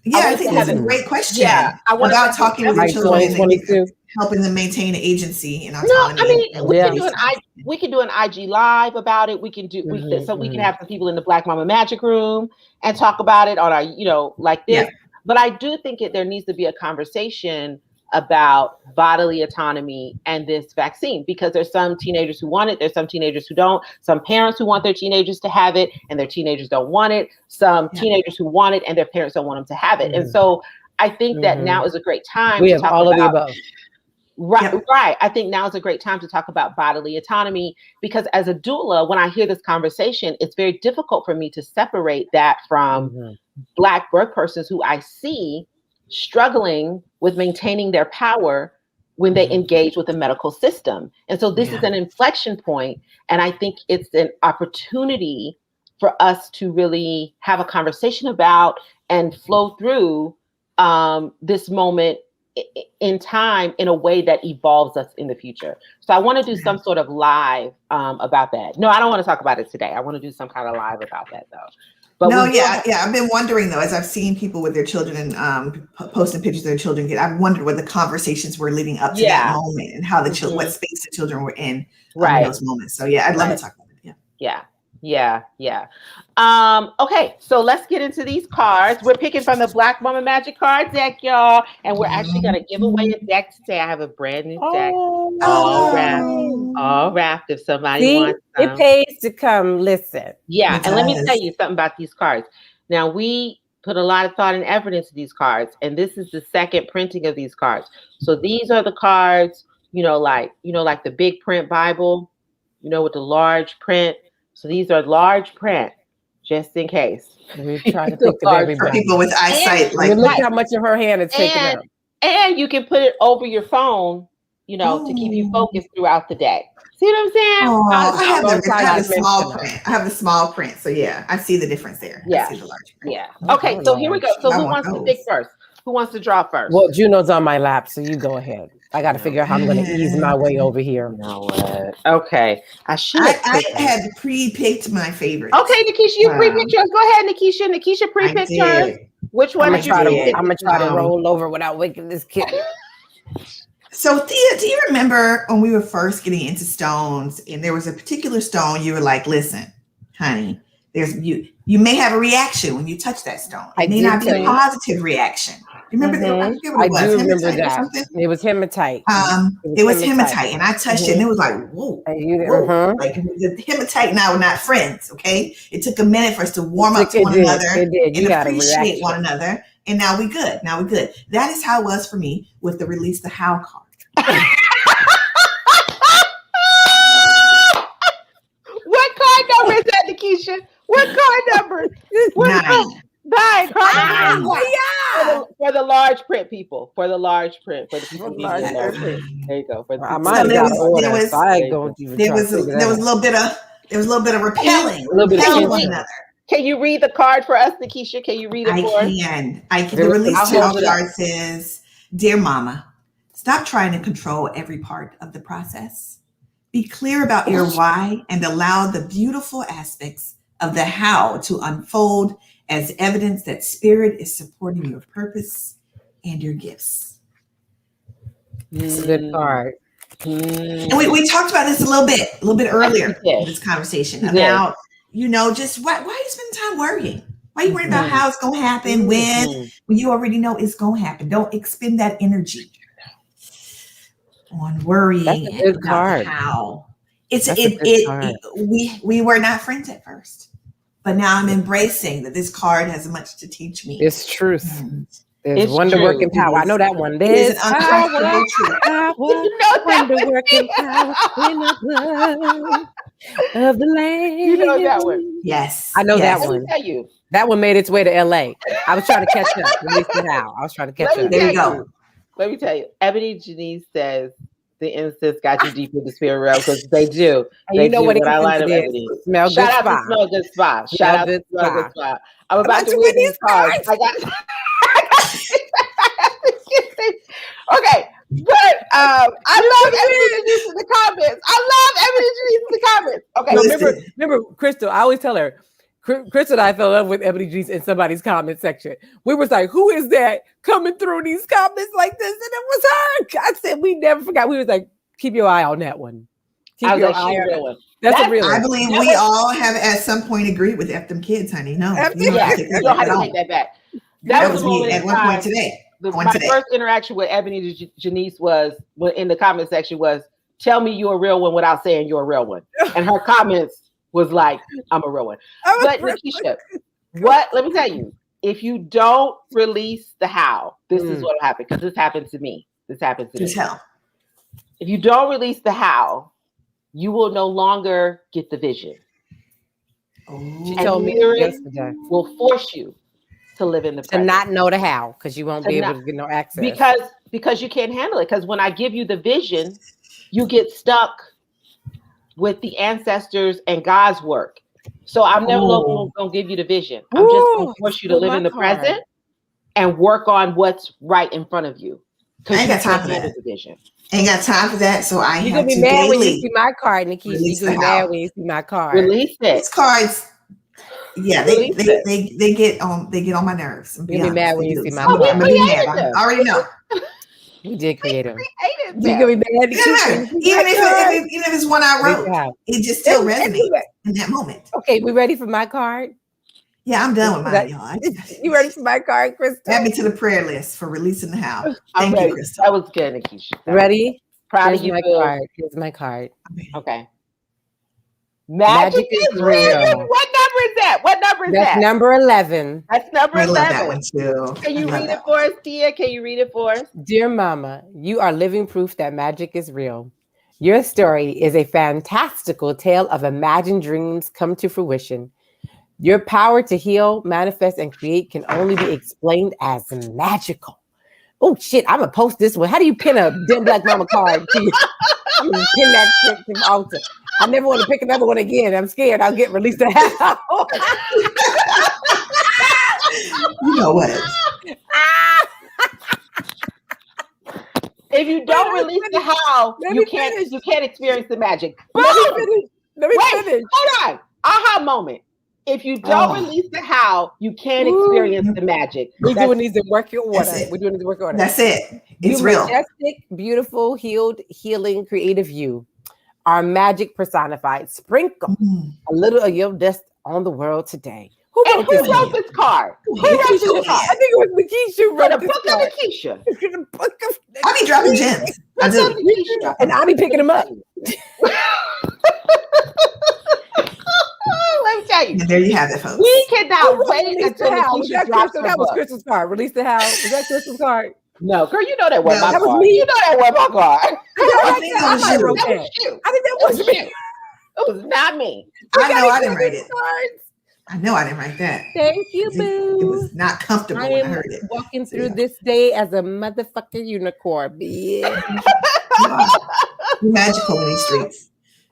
Speaker 5: Yeah, I think that's a great question.
Speaker 3: Yeah,
Speaker 5: about talking with your children and helping them maintain agency and autonomy.
Speaker 3: No, I mean we can do an IG live about it. We can do we can have some people in the Black Mama Magic Room and talk about it on our like this. Yeah. But I do think there needs to be a conversation about bodily autonomy and this vaccine, because there's some teenagers who want it, there's some teenagers who don't, some parents who want their teenagers to have it and their teenagers don't want it, some teenagers who want it and their parents don't want them to have it. And so I think that now is a great time
Speaker 4: to talk all about of the above.
Speaker 3: Right. I think now is a great time to talk about bodily autonomy, because as a doula, when I hear this conversation, it's very difficult for me to separate that from Black birth persons who I see struggling with maintaining their power when they engage with the medical system. And so this is an inflection point, and I think it's an opportunity for us to really have a conversation about and flow through this moment in time in a way that evolves us in the future. So I want to do some sort of live about that. No, I don't want to talk about it today. I want to do some kind of live about that though. But
Speaker 5: I've been wondering though, as I've seen people with their children and posting pictures of their children I've wondered what the conversations were leading up to that moment and how the children, what space the children were in those moments. So I'd love to talk about it.
Speaker 3: Yeah. Okay, so let's get into these cards. We're picking from the Black Mama Magic card deck, y'all, and we're actually gonna give away a deck today. I have a brand new deck, all wrapped. If somebody wants some.
Speaker 4: It pays to come listen.
Speaker 3: Yeah, and let me tell you something about these cards. Now, we put a lot of thought and effort into these cards, and this is the second printing of these cards. So these are the cards, like the big print Bible, with the large print. So these are large print, just in case.
Speaker 4: We try to think of everybody.
Speaker 5: For people with eyesight,
Speaker 4: look how much of her hand is taken out.
Speaker 3: And you can put it over your phone, to keep you focused throughout the day. See what I'm saying?
Speaker 5: I have the small print. I have the small print. So I see the difference there.
Speaker 3: Yeah.
Speaker 5: I see the large print.
Speaker 3: Yeah. Okay, so here we go. So who wants to pick first? Who wants to draw first?
Speaker 4: Well, Juno's on my lap, so you go ahead. I got to figure out how I'm going to ease my way over here.
Speaker 3: Okay. I
Speaker 5: had pre-picked my favorite.
Speaker 3: Okay, Nikisha, you pre-picked yours. Go ahead, Nikisha. Nikisha pre-picked yours. Which one did you pick?
Speaker 4: I'm going to try to roll over without waking this kid.
Speaker 5: So, Thea, do you remember when we were first getting into stones and there was a particular stone you were like, listen, honey, you may have a reaction when you touch that stone. It may not be a positive reaction. You remember that?
Speaker 4: I do remember that. It was hematite.
Speaker 5: It was hematite, and I touched it, and it was like, whoa. Like the hematite now we're not friends, okay? It took a minute for us to warm up to one another and appreciate one another, and now we good. That is how it was for me with the Release the How card.
Speaker 3: What card number is that, Nikisha? What card number? 9. For the large print people. For the large print. For the people who need large print. There you go. For the
Speaker 5: there was a little bit of repelling.
Speaker 3: A little bit of one another. Can you read the card for us, Nikisha? Can you read it for us?
Speaker 5: I can. The Release the How card says, "Dear Mama, stop trying to control every part of the process. Be clear about your why and allow the beautiful aspects of the how to unfold as evidence that spirit is supporting your purpose and your gifts."
Speaker 4: Good card.
Speaker 5: And we talked about this a little bit earlier in this conversation about, just why you spend time worrying? Why you worrying about how it's going to happen when you already know it's going to happen? Don't expend that energy on worrying about how. We were not friends at first. But now I'm embracing that this card has much to teach me.
Speaker 4: It's truth. There's wonder working power. I know that one. There's
Speaker 5: uncomfortable truth.
Speaker 4: Wonder working power in the blood of the land.
Speaker 3: You know that one.
Speaker 5: Yes.
Speaker 4: I know that one.
Speaker 3: Let me tell you.
Speaker 4: That one made its way to LA. I was trying to catch up.
Speaker 5: There you go.
Speaker 3: Let me tell you. Ebony Janice says the incense got you deep in the spirit realm because they do.
Speaker 4: You know what
Speaker 3: I like Ebony. Shout out to Smell Good Spa. Shout out to Smell Good Spa. I'm about to read these cards. I got okay, but I love Ebony Janice in the comments. Okay,
Speaker 4: remember, Crystal. I always tell her. Crystal and I fell in love with Ebony Janice in somebody's comment section. We was like, who is that coming through these comments like this? And it was her. I said, we never forgot. We was like, keep your eye on that one. Keep your eye on that one. That's a real one.
Speaker 5: I believe we all have at some point agreed with F them kids, honey. No,
Speaker 3: you don't have to take that back.
Speaker 5: That was me at one point today.
Speaker 3: My first interaction with Ebony Janice was in the comment section was, tell me you're a real one without saying you're a real one. And her comments was like, I'm a real one. But Nikisha, let me tell you, if you don't release the how, this is what will happen, because this happened to me. If you don't release the how, you will no longer get the vision.
Speaker 4: She told me yesterday.
Speaker 3: Will force you to live in the present.
Speaker 4: To not know the how, because you won't be able to get no access.
Speaker 3: Because you can't handle it. Because when I give you the vision, you get stuck with the ancestors and God's work. So I'm never going to give you the vision. I'm just going to force you to live in the present and work on what's right in front of you.
Speaker 5: I ain't got time for that. Ain't got time for that. So you're going to be
Speaker 4: mad when you see my card, Nikki. You're going to be mad when you see my card.
Speaker 3: Release it.
Speaker 5: These cards, they get on my nerves.
Speaker 4: You're going to be mad when you see my card.
Speaker 5: I'm going to be mad. I already know.
Speaker 4: We did create them.
Speaker 5: You're gonna be mad. Even if it's one I wrote, it just still resonates in that moment.
Speaker 4: Okay, we ready for my card?
Speaker 5: Yeah, I'm done with mine, y'all.
Speaker 4: You ready for my card, Crystal?
Speaker 5: Add me to the prayer list for releasing the house. Thank you, Crystal.
Speaker 3: That was good, Nikisha.
Speaker 4: Ready?
Speaker 3: Proud of you.
Speaker 4: Here's my card.
Speaker 3: Okay. Magic is real. What number is that?
Speaker 4: That's number 11.
Speaker 3: That's number 11.
Speaker 5: I love that one too.
Speaker 3: Can you read it for us, Tia? Can you read it for us?
Speaker 4: Dear Mama, you are living proof that magic is real. Your story is a fantastical tale of imagined dreams come to fruition. Your power to heal, manifest, and create can only be explained as magical. Oh shit, I'm gonna post this one. How do you pin a Dim Black Mama card? I'm gonna pin that shit to the altar. I never want to pick another one again. I'm scared I'll get released to hell.
Speaker 5: You know what?
Speaker 3: If you don't release the how, you can't experience the magic.
Speaker 4: Let me finish.
Speaker 3: Hold on. Aha moment. If you don't release the how, you can't experience the magic.
Speaker 4: We're doing these in working order. We're doing these in working order.
Speaker 5: That's it. It's real.
Speaker 4: Majestic, beautiful, healed, healing, creative you are magic personified. Sprinkle a little of your dust on the world today. Who wrote
Speaker 3: this card? Who wrote this card?
Speaker 4: I think it was Nikisha who wrote this card.
Speaker 3: The book of Nikisha.
Speaker 5: I be dropping gems. I do.
Speaker 4: And I be picking them up.
Speaker 3: Let me tell you.
Speaker 5: And there you have it, folks.
Speaker 3: We cannot wait until Nikisha drops her
Speaker 4: That was
Speaker 3: book.
Speaker 4: Crystal's card. Release the how. Was that Crystal's card?
Speaker 3: No, girl, you know that was
Speaker 5: No,
Speaker 3: my
Speaker 5: that
Speaker 3: card.
Speaker 4: was me.
Speaker 3: You know that was my card.
Speaker 5: I think that was you.
Speaker 3: That was you.
Speaker 4: I think that was me.
Speaker 3: It was not me.
Speaker 5: I know I didn't write it.
Speaker 4: Cards.
Speaker 5: I know I didn't write that.
Speaker 4: Thank you, boo.
Speaker 5: It was not comfortable
Speaker 4: I
Speaker 5: when I
Speaker 4: am
Speaker 5: heard it.
Speaker 4: walking through this day as a motherfucking unicorn, bitch.
Speaker 5: You're magical in these streets.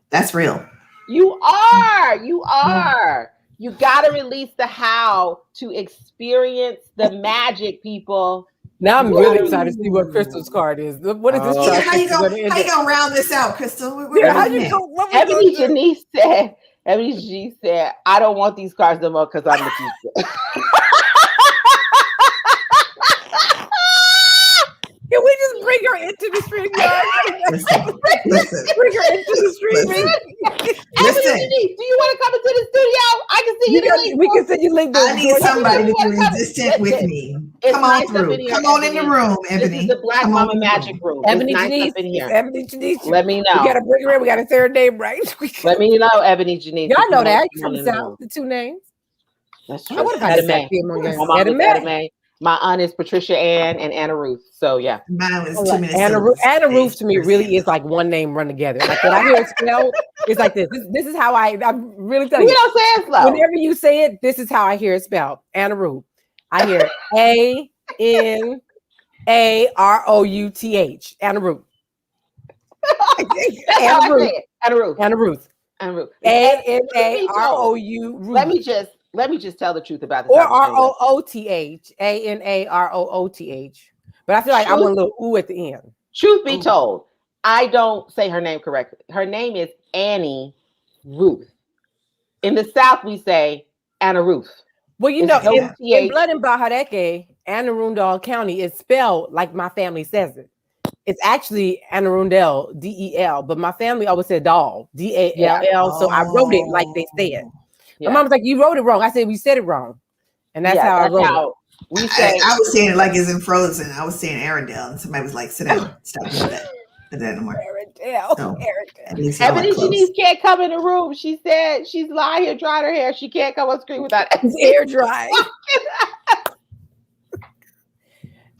Speaker 5: That's real.
Speaker 3: You are. You are. You got to release the how to experience the magic, people.
Speaker 4: Now I'm really excited to see what Crystal's card is. What is this?
Speaker 5: How you gonna round this out, Crystal?
Speaker 4: How you go?
Speaker 3: Ebony Janice said, I don't want these cards no more because I'm Nikisha.
Speaker 4: Can we just bring her into the stream, guys?
Speaker 5: Listen.
Speaker 4: Bring her into the stream.
Speaker 5: Listen.
Speaker 3: Do you want to come into the studio? I can see you.
Speaker 4: We can send you link.
Speaker 5: I need somebody to be resistant with me. Come on through. Come on in the room, Ebony.
Speaker 3: This is the Black Mama Magic Room.
Speaker 4: Ebony
Speaker 3: Janice.
Speaker 4: Ebony Janice.
Speaker 3: Let me know.
Speaker 4: We got to bring her in. We got to say her name right.
Speaker 3: Let me know, Ebony Janice.
Speaker 4: Y'all know that. From the South, the two names.
Speaker 3: That's true.
Speaker 4: I would have had
Speaker 3: Etta May. My aunt is Patricia Ann and Anna Ruth. So yeah.
Speaker 5: Mine was 2 minutes.
Speaker 4: Anna Ruth to me really is like one name run together. Like when I hear it spelled, it's like this. This is how I'm really telling you.
Speaker 3: You don't say it slow.
Speaker 4: Whenever you say it, this is how I hear it spelled. Anna Ruth. I hear ANAROUTH. Anna Ruth. Anna Ruth.
Speaker 3: Anna Ruth.
Speaker 4: Anna Ruth.
Speaker 3: Anna Ruth.
Speaker 4: ANAROU.
Speaker 3: Let me just tell the truth about this.
Speaker 4: Or ROOTH. ANAROOTH. But I feel like I want a little ooh at the end.
Speaker 3: Truth be told, I don't say her name correctly. Her name is Annie Ruth. In the South, we say Anna Ruth.
Speaker 4: Well, you know, in Blood and Bahadeke, Anne Arundel County is spelled like my family says it. It's actually Anne Arundel, DEL, but my family always said Doll, DALL. So I wrote it like they said. Yeah. My mom was like, "You wrote it wrong." I said, "We said it wrong," and that's how I wrote it.
Speaker 5: We say I was saying it like it's in Frozen. I was saying Arendelle, and somebody was like, "Sit down, stop doing that." But then no more.
Speaker 4: Arendelle.
Speaker 5: So,
Speaker 3: Ebony Janice can't come in the room. She said she's lying here, drying her hair. She can't come on screen without
Speaker 4: air dry.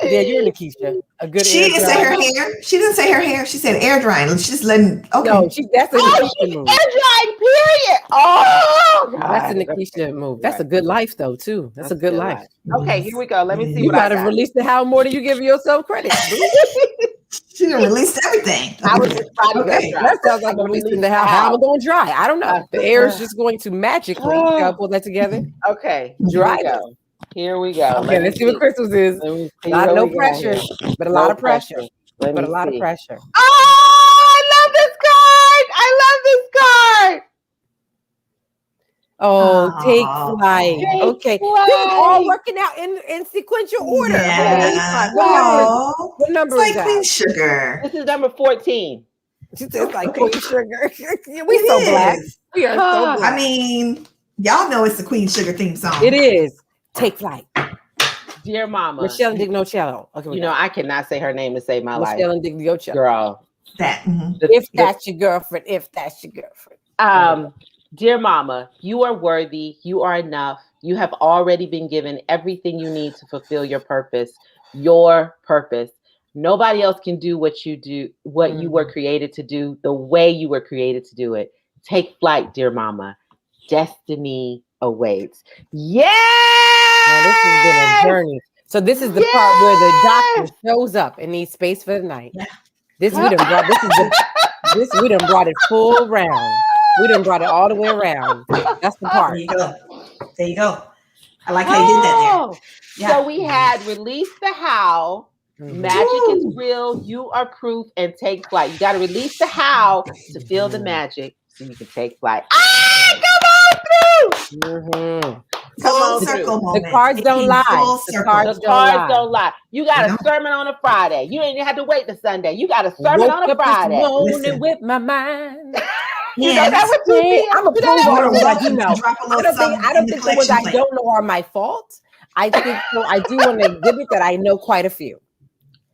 Speaker 4: Yeah, you're Nikisha. A good.
Speaker 5: She didn't say her hair. She didn't say her hair. She said air drying. She's just letting. Okay.
Speaker 4: No, that's a Nikisha move.
Speaker 3: Air drying. Period. Oh, God.
Speaker 4: That's a Nikisha move. That's a good life, though, too. That's a good life.
Speaker 3: Okay, here we go. Let me see.
Speaker 4: You might have released the how more than you give yourself credit.
Speaker 5: She done released everything.
Speaker 3: I was just
Speaker 4: okay. That sounds like releasing the how I'm going to dry. I don't know. The air is just going to magically. You gotta pull that together.
Speaker 3: Okay.
Speaker 4: Dry.
Speaker 3: Here we go.
Speaker 4: Okay, let's see what Crystal's is. No pressure, but a lot of pressure. But a lot of pressure.
Speaker 3: Oh, I love this card. I love this card.
Speaker 4: Oh, take flight. Okay. They're all working out in sequential order.
Speaker 5: Yeah.
Speaker 4: What number
Speaker 5: it's
Speaker 4: is
Speaker 5: like
Speaker 4: that?
Speaker 5: Queen Sugar.
Speaker 3: This is number 14.
Speaker 4: She says like Queen Sugar. We so black. We are so black.
Speaker 5: I mean, y'all know it's the Queen Sugar theme song.
Speaker 4: It is. Take flight.
Speaker 3: Dear Mama.
Speaker 4: Michelle Indignocello. Okay,
Speaker 3: you know, I cannot say her name to save my life.
Speaker 4: Michelle Indignocello.
Speaker 3: Girl.
Speaker 5: That.
Speaker 4: If that's your girlfriend. If that's your girlfriend.
Speaker 3: Dear Mama, you are worthy. You are enough. You have already been given everything you need to fulfill your purpose. Your purpose. Nobody else can do what you do, what you were created to do, the way you were created to do it. Take flight, dear Mama. Destiny awaits. Yeah.
Speaker 4: Now, this has been a journey. So this is the part where the doctor shows up and needs space for the night. Yeah. This we done brought it full round. We done brought it all the way around. That's the part.
Speaker 5: There you go. I like how you did that there.
Speaker 3: Yeah. So we had release the how, Magic is real. You are proof and take flight. You got to release the how to feel the magic so you can take flight. Come on through. Come on through.
Speaker 4: The cards don't lie.
Speaker 3: The cards don't lie. You got a sermon on a Friday. You ain't have to wait to Sunday. You got a sermon on a Friday.
Speaker 4: Morning with my mind.
Speaker 3: You know that what you mean?
Speaker 4: I'm a pro what I do know. I don't think the ones I don't know are my fault. I think so. I do want to exhibit that I know quite a few.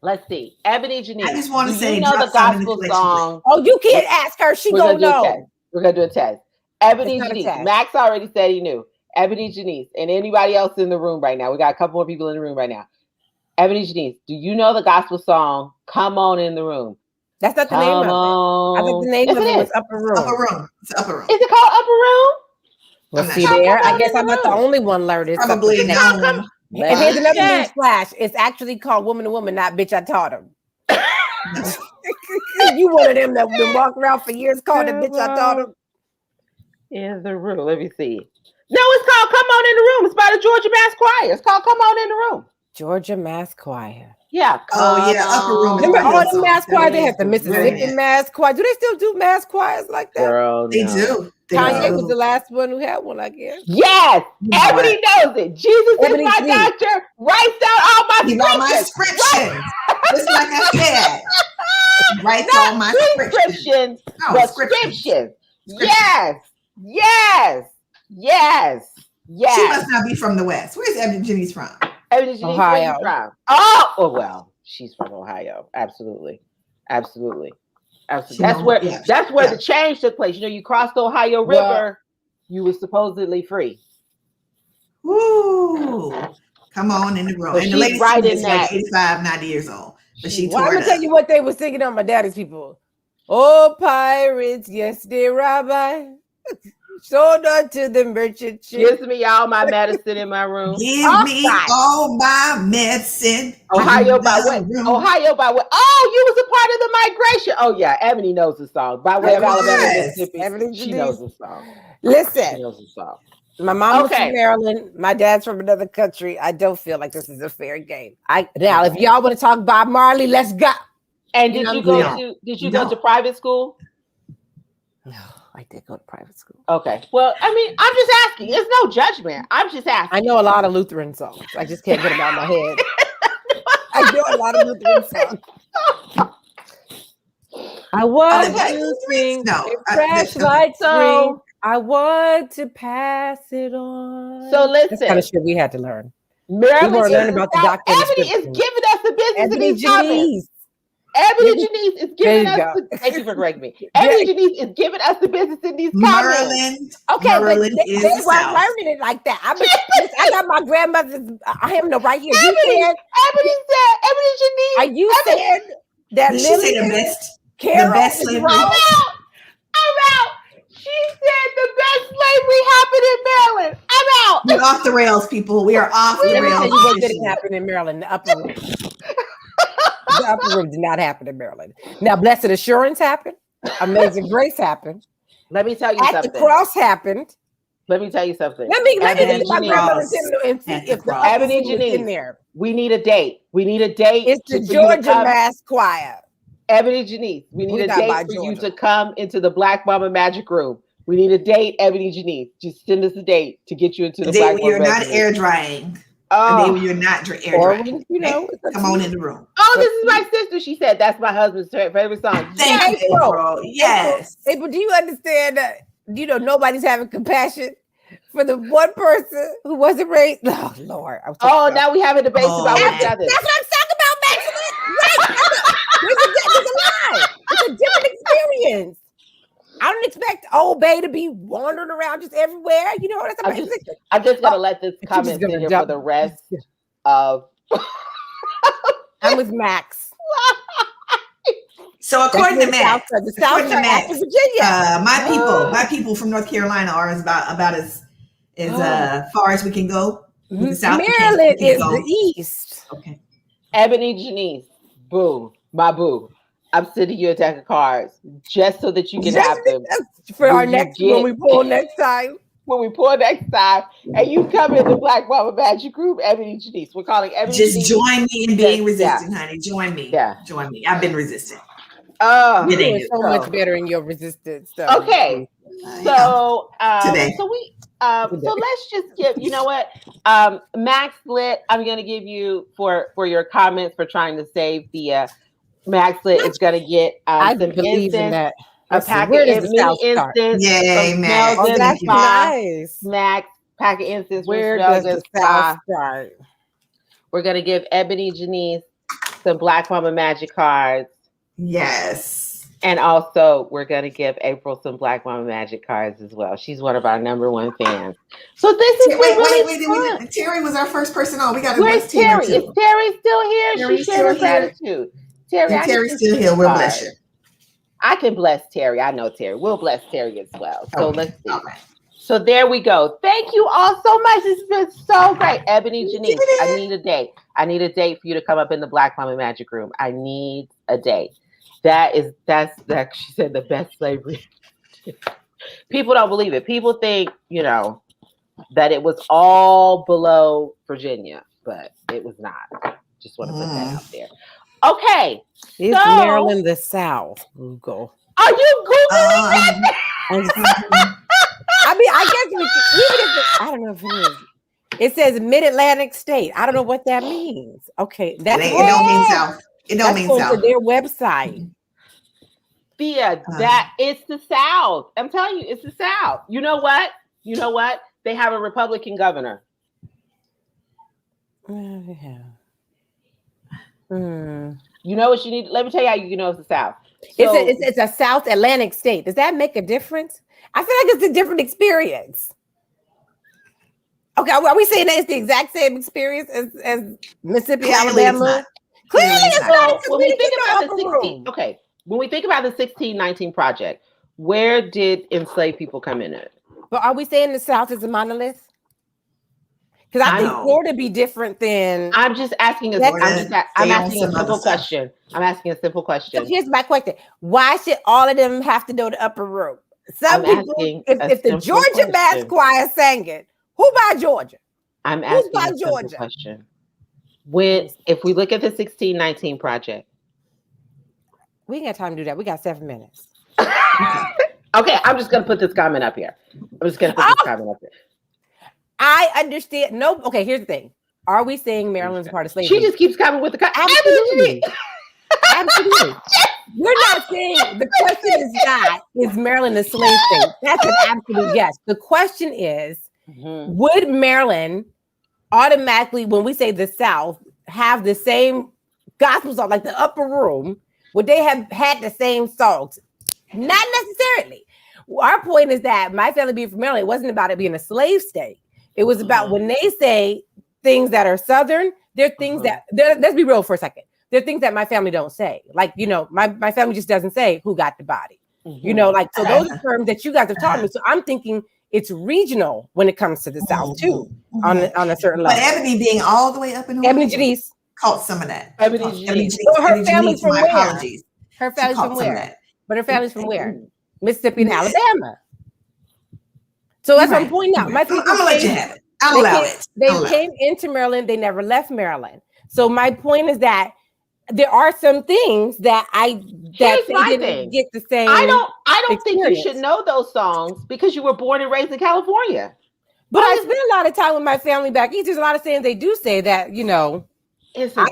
Speaker 3: Let's see. Ebony Janice.
Speaker 5: I just want to say,
Speaker 3: you know the gospel song.
Speaker 4: Oh, you can't ask her. She gonna know.
Speaker 3: We're gonna do a test. Ebony Janice. Max already said he knew. Ebony Janice and anybody else in the room right now. We got a couple more people in the room right now. Ebony Janice, do you know the gospel song "Come On in the Room"?
Speaker 4: That's not the name of it. I think the name of it was Upper Room.
Speaker 5: Upper Room. It's Upper Room.
Speaker 3: Is it called Upper Room?
Speaker 4: Let's see there. I guess I'm not the only one learned it.
Speaker 5: Probably not.
Speaker 4: And here's another news flash. It's actually called Woman to Woman, not Bitch I Taught Him. You one of them that been walking around for years called it Bitch I Taught Him.
Speaker 3: In the room. Let me see. No, it's called Come On in the Room. It's by the Georgia Mass Choir. It's called Come On in the Room.
Speaker 4: Georgia Mass Choir.
Speaker 3: Yeah.
Speaker 5: Oh, yeah. Upper Room.
Speaker 4: Remember all the mass choirs? They have the Mississippi Mass Choir. Do they still do mass choirs like that?
Speaker 3: Girl,
Speaker 5: they do.
Speaker 4: Kanye was the last one who had one, I guess.
Speaker 3: Yes. Everybody knows it. Jesus is my doctor. Writes down all my
Speaker 5: prescriptions. Just like I said. Writes all my prescriptions.
Speaker 3: Prescriptions. Yes. Yes. Yes. Yes.
Speaker 5: She must not be from the West. Where's Ebony Janice from?
Speaker 3: Ebony Janice,
Speaker 4: Ohio.
Speaker 3: From? Oh, well, she's from Ohio. Absolutely. That's where the change took place. You know, you crossed the Ohio River, you were supposedly free.
Speaker 5: Woo! Come on in the room. And the lady is like 85, 90 years old. But she tore
Speaker 4: I'm gonna tell you what they were singing on my daddy's people. Oh, pirates, yes, dear Rabbi. Sold unto the merchant ship.
Speaker 3: Give me all my medicine in my room.
Speaker 5: Give me all my medicine.
Speaker 3: Ohio by what? Ohio by what? Oh, you was a part of the migration. Oh yeah, Ebony knows the song. By way of Alabama, Mississippi. She knows the song.
Speaker 4: Listen,
Speaker 3: she knows the song.
Speaker 4: My mom was from Maryland. My dad's from another country. I don't feel like this is a fair game. Now, if y'all want to talk Bob Marley, let's go.
Speaker 3: And did you go to private school?
Speaker 4: No. I did go to private school.
Speaker 3: Okay. Well, I mean, I'm just asking. It's no judgment. I'm just asking.
Speaker 4: I know a lot of Lutheran songs. I just can't get them out of my head. I know a lot of Lutheran songs. I want to sing fresh lights on. I want to pass it on.
Speaker 3: So listen.
Speaker 4: That's kind of shit we had to learn.
Speaker 3: Maryland
Speaker 4: we learn about the doctor.
Speaker 3: Ebony is giving us the business
Speaker 4: Ebony
Speaker 3: of these comments. Ebony Janice is giving us thank you for correcting me. Ebony Janice is giving us the business in these comments.
Speaker 5: Maryland
Speaker 4: they weren't learning it like that. I got my grandmother's. I have no right here.
Speaker 3: Ebony Janice.
Speaker 4: Are you saying that Lily
Speaker 5: the best?
Speaker 4: Carol
Speaker 5: the best slavery.
Speaker 3: I'm out. She said the best slavery happened in Maryland. I'm out.
Speaker 5: We're off the rails, people. We are off the rails.
Speaker 4: Let me tell you what didn't happen in Maryland. The upper room. The upper room did not happen in Maryland. Now, Blessed Assurance happened. Amazing Grace happened.
Speaker 3: Let me tell you
Speaker 4: At
Speaker 3: something.
Speaker 4: the Cross happened.
Speaker 3: Let me tell you something.
Speaker 4: Let me get my grandmother's and see if the
Speaker 3: Ebony Janice
Speaker 4: in there.
Speaker 3: We need a date.
Speaker 4: It's the Georgia Mass Choir.
Speaker 3: Ebony Janice, we need a date for you to come into the Black Mama Magic Room. We need a date, Ebony Janice. Just send us a date to get you into the Black Mama
Speaker 5: Magic Room. You're not air drying.
Speaker 3: Oh,
Speaker 5: the day you're not air drying.
Speaker 4: You know,
Speaker 5: come on in the room.
Speaker 3: Oh, this is my sister. She said that's my husband's favorite song.
Speaker 5: Thank you, April. Yes.
Speaker 4: April, do you understand that? Nobody's having compassion for the one person who wasn't raised. Oh Lord.
Speaker 3: Now we have a debate about what
Speaker 4: that's what I'm talking about, Maximum. Right. There's a lie. It's a different experience. I don't expect Old Bay to be wandering around just everywhere. You know, that's amazing.
Speaker 3: I'm just gonna let this comment sit here for the rest of.
Speaker 4: I'm with Max.
Speaker 5: So according to Max,
Speaker 4: Virginia,
Speaker 5: my people from North Carolina are about as far as we can go.
Speaker 4: The South Maryland is the East.
Speaker 5: Okay.
Speaker 3: Ebony Janice, boo, my boo. I'm sending you a deck of cards just so that you can have them
Speaker 4: for our next when we pull next time.
Speaker 3: when we pour next time, and you come in the Black Mama Magic Group, Ebony Janice. We're calling Ebony
Speaker 5: Just
Speaker 3: Janice.
Speaker 5: join me in being resistant, honey. Join me.
Speaker 3: Yeah.
Speaker 5: Join me. I've been resistant.
Speaker 4: Oh, you're doing so much better in your resistance.
Speaker 3: Okay. So
Speaker 5: today.
Speaker 3: So let's just give, you know what? Max Lit, I'm gonna give you for your comments for trying to save the Max Lit is gonna get
Speaker 4: I
Speaker 3: some
Speaker 4: believe in
Speaker 3: incense,
Speaker 4: that.
Speaker 3: a packet of mini incense.
Speaker 5: Yay, Max.
Speaker 3: Oh,
Speaker 4: that's nice.
Speaker 3: Max, packet of incense.
Speaker 4: Where does the South start?
Speaker 3: We're gonna give Ebony Janice some Black Mama Magic cards.
Speaker 5: Yes.
Speaker 3: And also, we're going to give April some Black Mama Magic cards as well. She's one of our #1 fans. So this is
Speaker 5: wait. Terry was our first person on. We got to bless Terry.
Speaker 3: Is Terry still here?
Speaker 5: Terry's
Speaker 3: she shared her gratitude. Terry's
Speaker 5: still here. We'll bless you.
Speaker 3: I can bless Terry. I know Terry. We'll bless Terry as well. So let's see.
Speaker 5: Okay.
Speaker 3: So there we go. Thank you all so much. It's been so great. Ebony Janice, I need a date. I need a date for you to come up in the Black Mama Magic Room. I need a date. That's she said the best slavery. People don't believe it. People think, that it was all below Virginia, but it was not. Just want to put that out there. Okay.
Speaker 4: Is Maryland the South? Google.
Speaker 3: Are you Googling it?
Speaker 4: I mean, I guess even if I don't know if it is. It says Mid-Atlantic State. I don't know what that means. Okay.
Speaker 5: It don't mean South. It don't mean South.
Speaker 4: To their website.
Speaker 3: That it's the South. I'm telling you, it's the South. You know what? They have a Republican governor.
Speaker 4: Yeah.
Speaker 3: You know what you need? Let me tell you how you know it's the South. So,
Speaker 4: it's a South Atlantic state. Does that make a difference? I feel like it's a different experience. Okay, are we saying that it's the exact same experience as Mississippi, Alabama? Clearly it's not.
Speaker 3: When we think about the 1619 Project, where did enslaved people come in at?
Speaker 4: But are we saying the South is a monolith? Because I think Florida be different than.
Speaker 3: I'm just asking I'm asking a simple question. I'm asking a simple question.
Speaker 4: So here's my question: why should all of them have to know the upper room? Some people, if the Georgia Mass Choir sang it, who by Georgia?
Speaker 3: I'm asking a simple question. If we look at the 1619 Project,
Speaker 4: we ain't got time to do that. We got 7 minutes.
Speaker 3: Okay, I'm just gonna put this comment up here.
Speaker 4: I understand. No, okay, here's the thing. Are we saying Maryland's part of slavery?
Speaker 3: She just keeps coming with the
Speaker 4: absolutely. Absolutely. We're not saying the question is not, is Maryland a slave state? That's an absolute yes. The question is, would Maryland automatically, when we say the South, have the same gospel song, like the upper room? Would they have had the same songs? Not necessarily. Our point is that my family being from Maryland, it wasn't about it being a slave state. It was about when they say things that are Southern, they're things that, let's be real for a second. There are things that my family don't say. Like, my family just doesn't say who got the body. So those are terms that you guys have taught me. So I'm thinking it's regional when it comes to the South too, on a certain level.
Speaker 5: But Ebony being all the way up in
Speaker 4: Ebony Janice
Speaker 5: caught some of that.
Speaker 3: Ebony Janice.
Speaker 4: So her family's from where?
Speaker 5: Apologies.
Speaker 4: Her family's from where? But her family's from where? Mississippi and Alabama. So that's what I'm pointing out.
Speaker 5: I'm gonna let you have it. I'll allow it.
Speaker 4: They came into Maryland. They never left Maryland. So my point is that there are some things that they didn't get the same.
Speaker 3: I don't think you should know those songs because you were born and raised in California.
Speaker 4: But I spend a lot of time with my family back east. There's a lot of sayings they do say that, I don't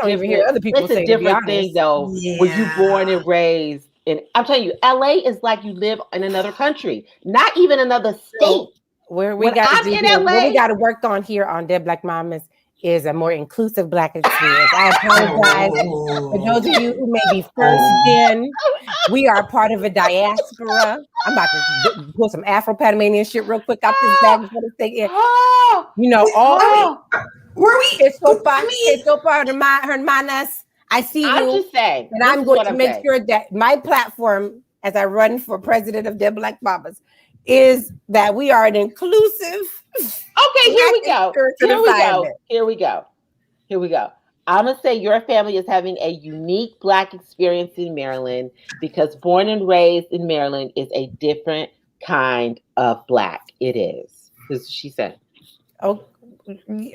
Speaker 4: even hear other people say.
Speaker 3: It's a different thing though. Yeah. When you born and raised in, I'm telling you, LA is like you live in another country, not even another state.
Speaker 4: Where we got to work on here on Dead Black Mamas is a more inclusive Black experience. I apologize for those of you who may be first in. We are part of a diaspora. I'm about to pull some Afro-Panamanian shit real quick out this bag before this thing in. Hermanas. I see you.
Speaker 3: I'm just saying.
Speaker 4: And I'm going to make sure that my platform, as I run for president of Dead Black Mamas, is that we are an inclusive.
Speaker 3: Okay, Here we go. I'm going to say your family is having a unique Black experience in Maryland because born and raised in Maryland is a different kind of Black. It is. She said.
Speaker 4: Oh,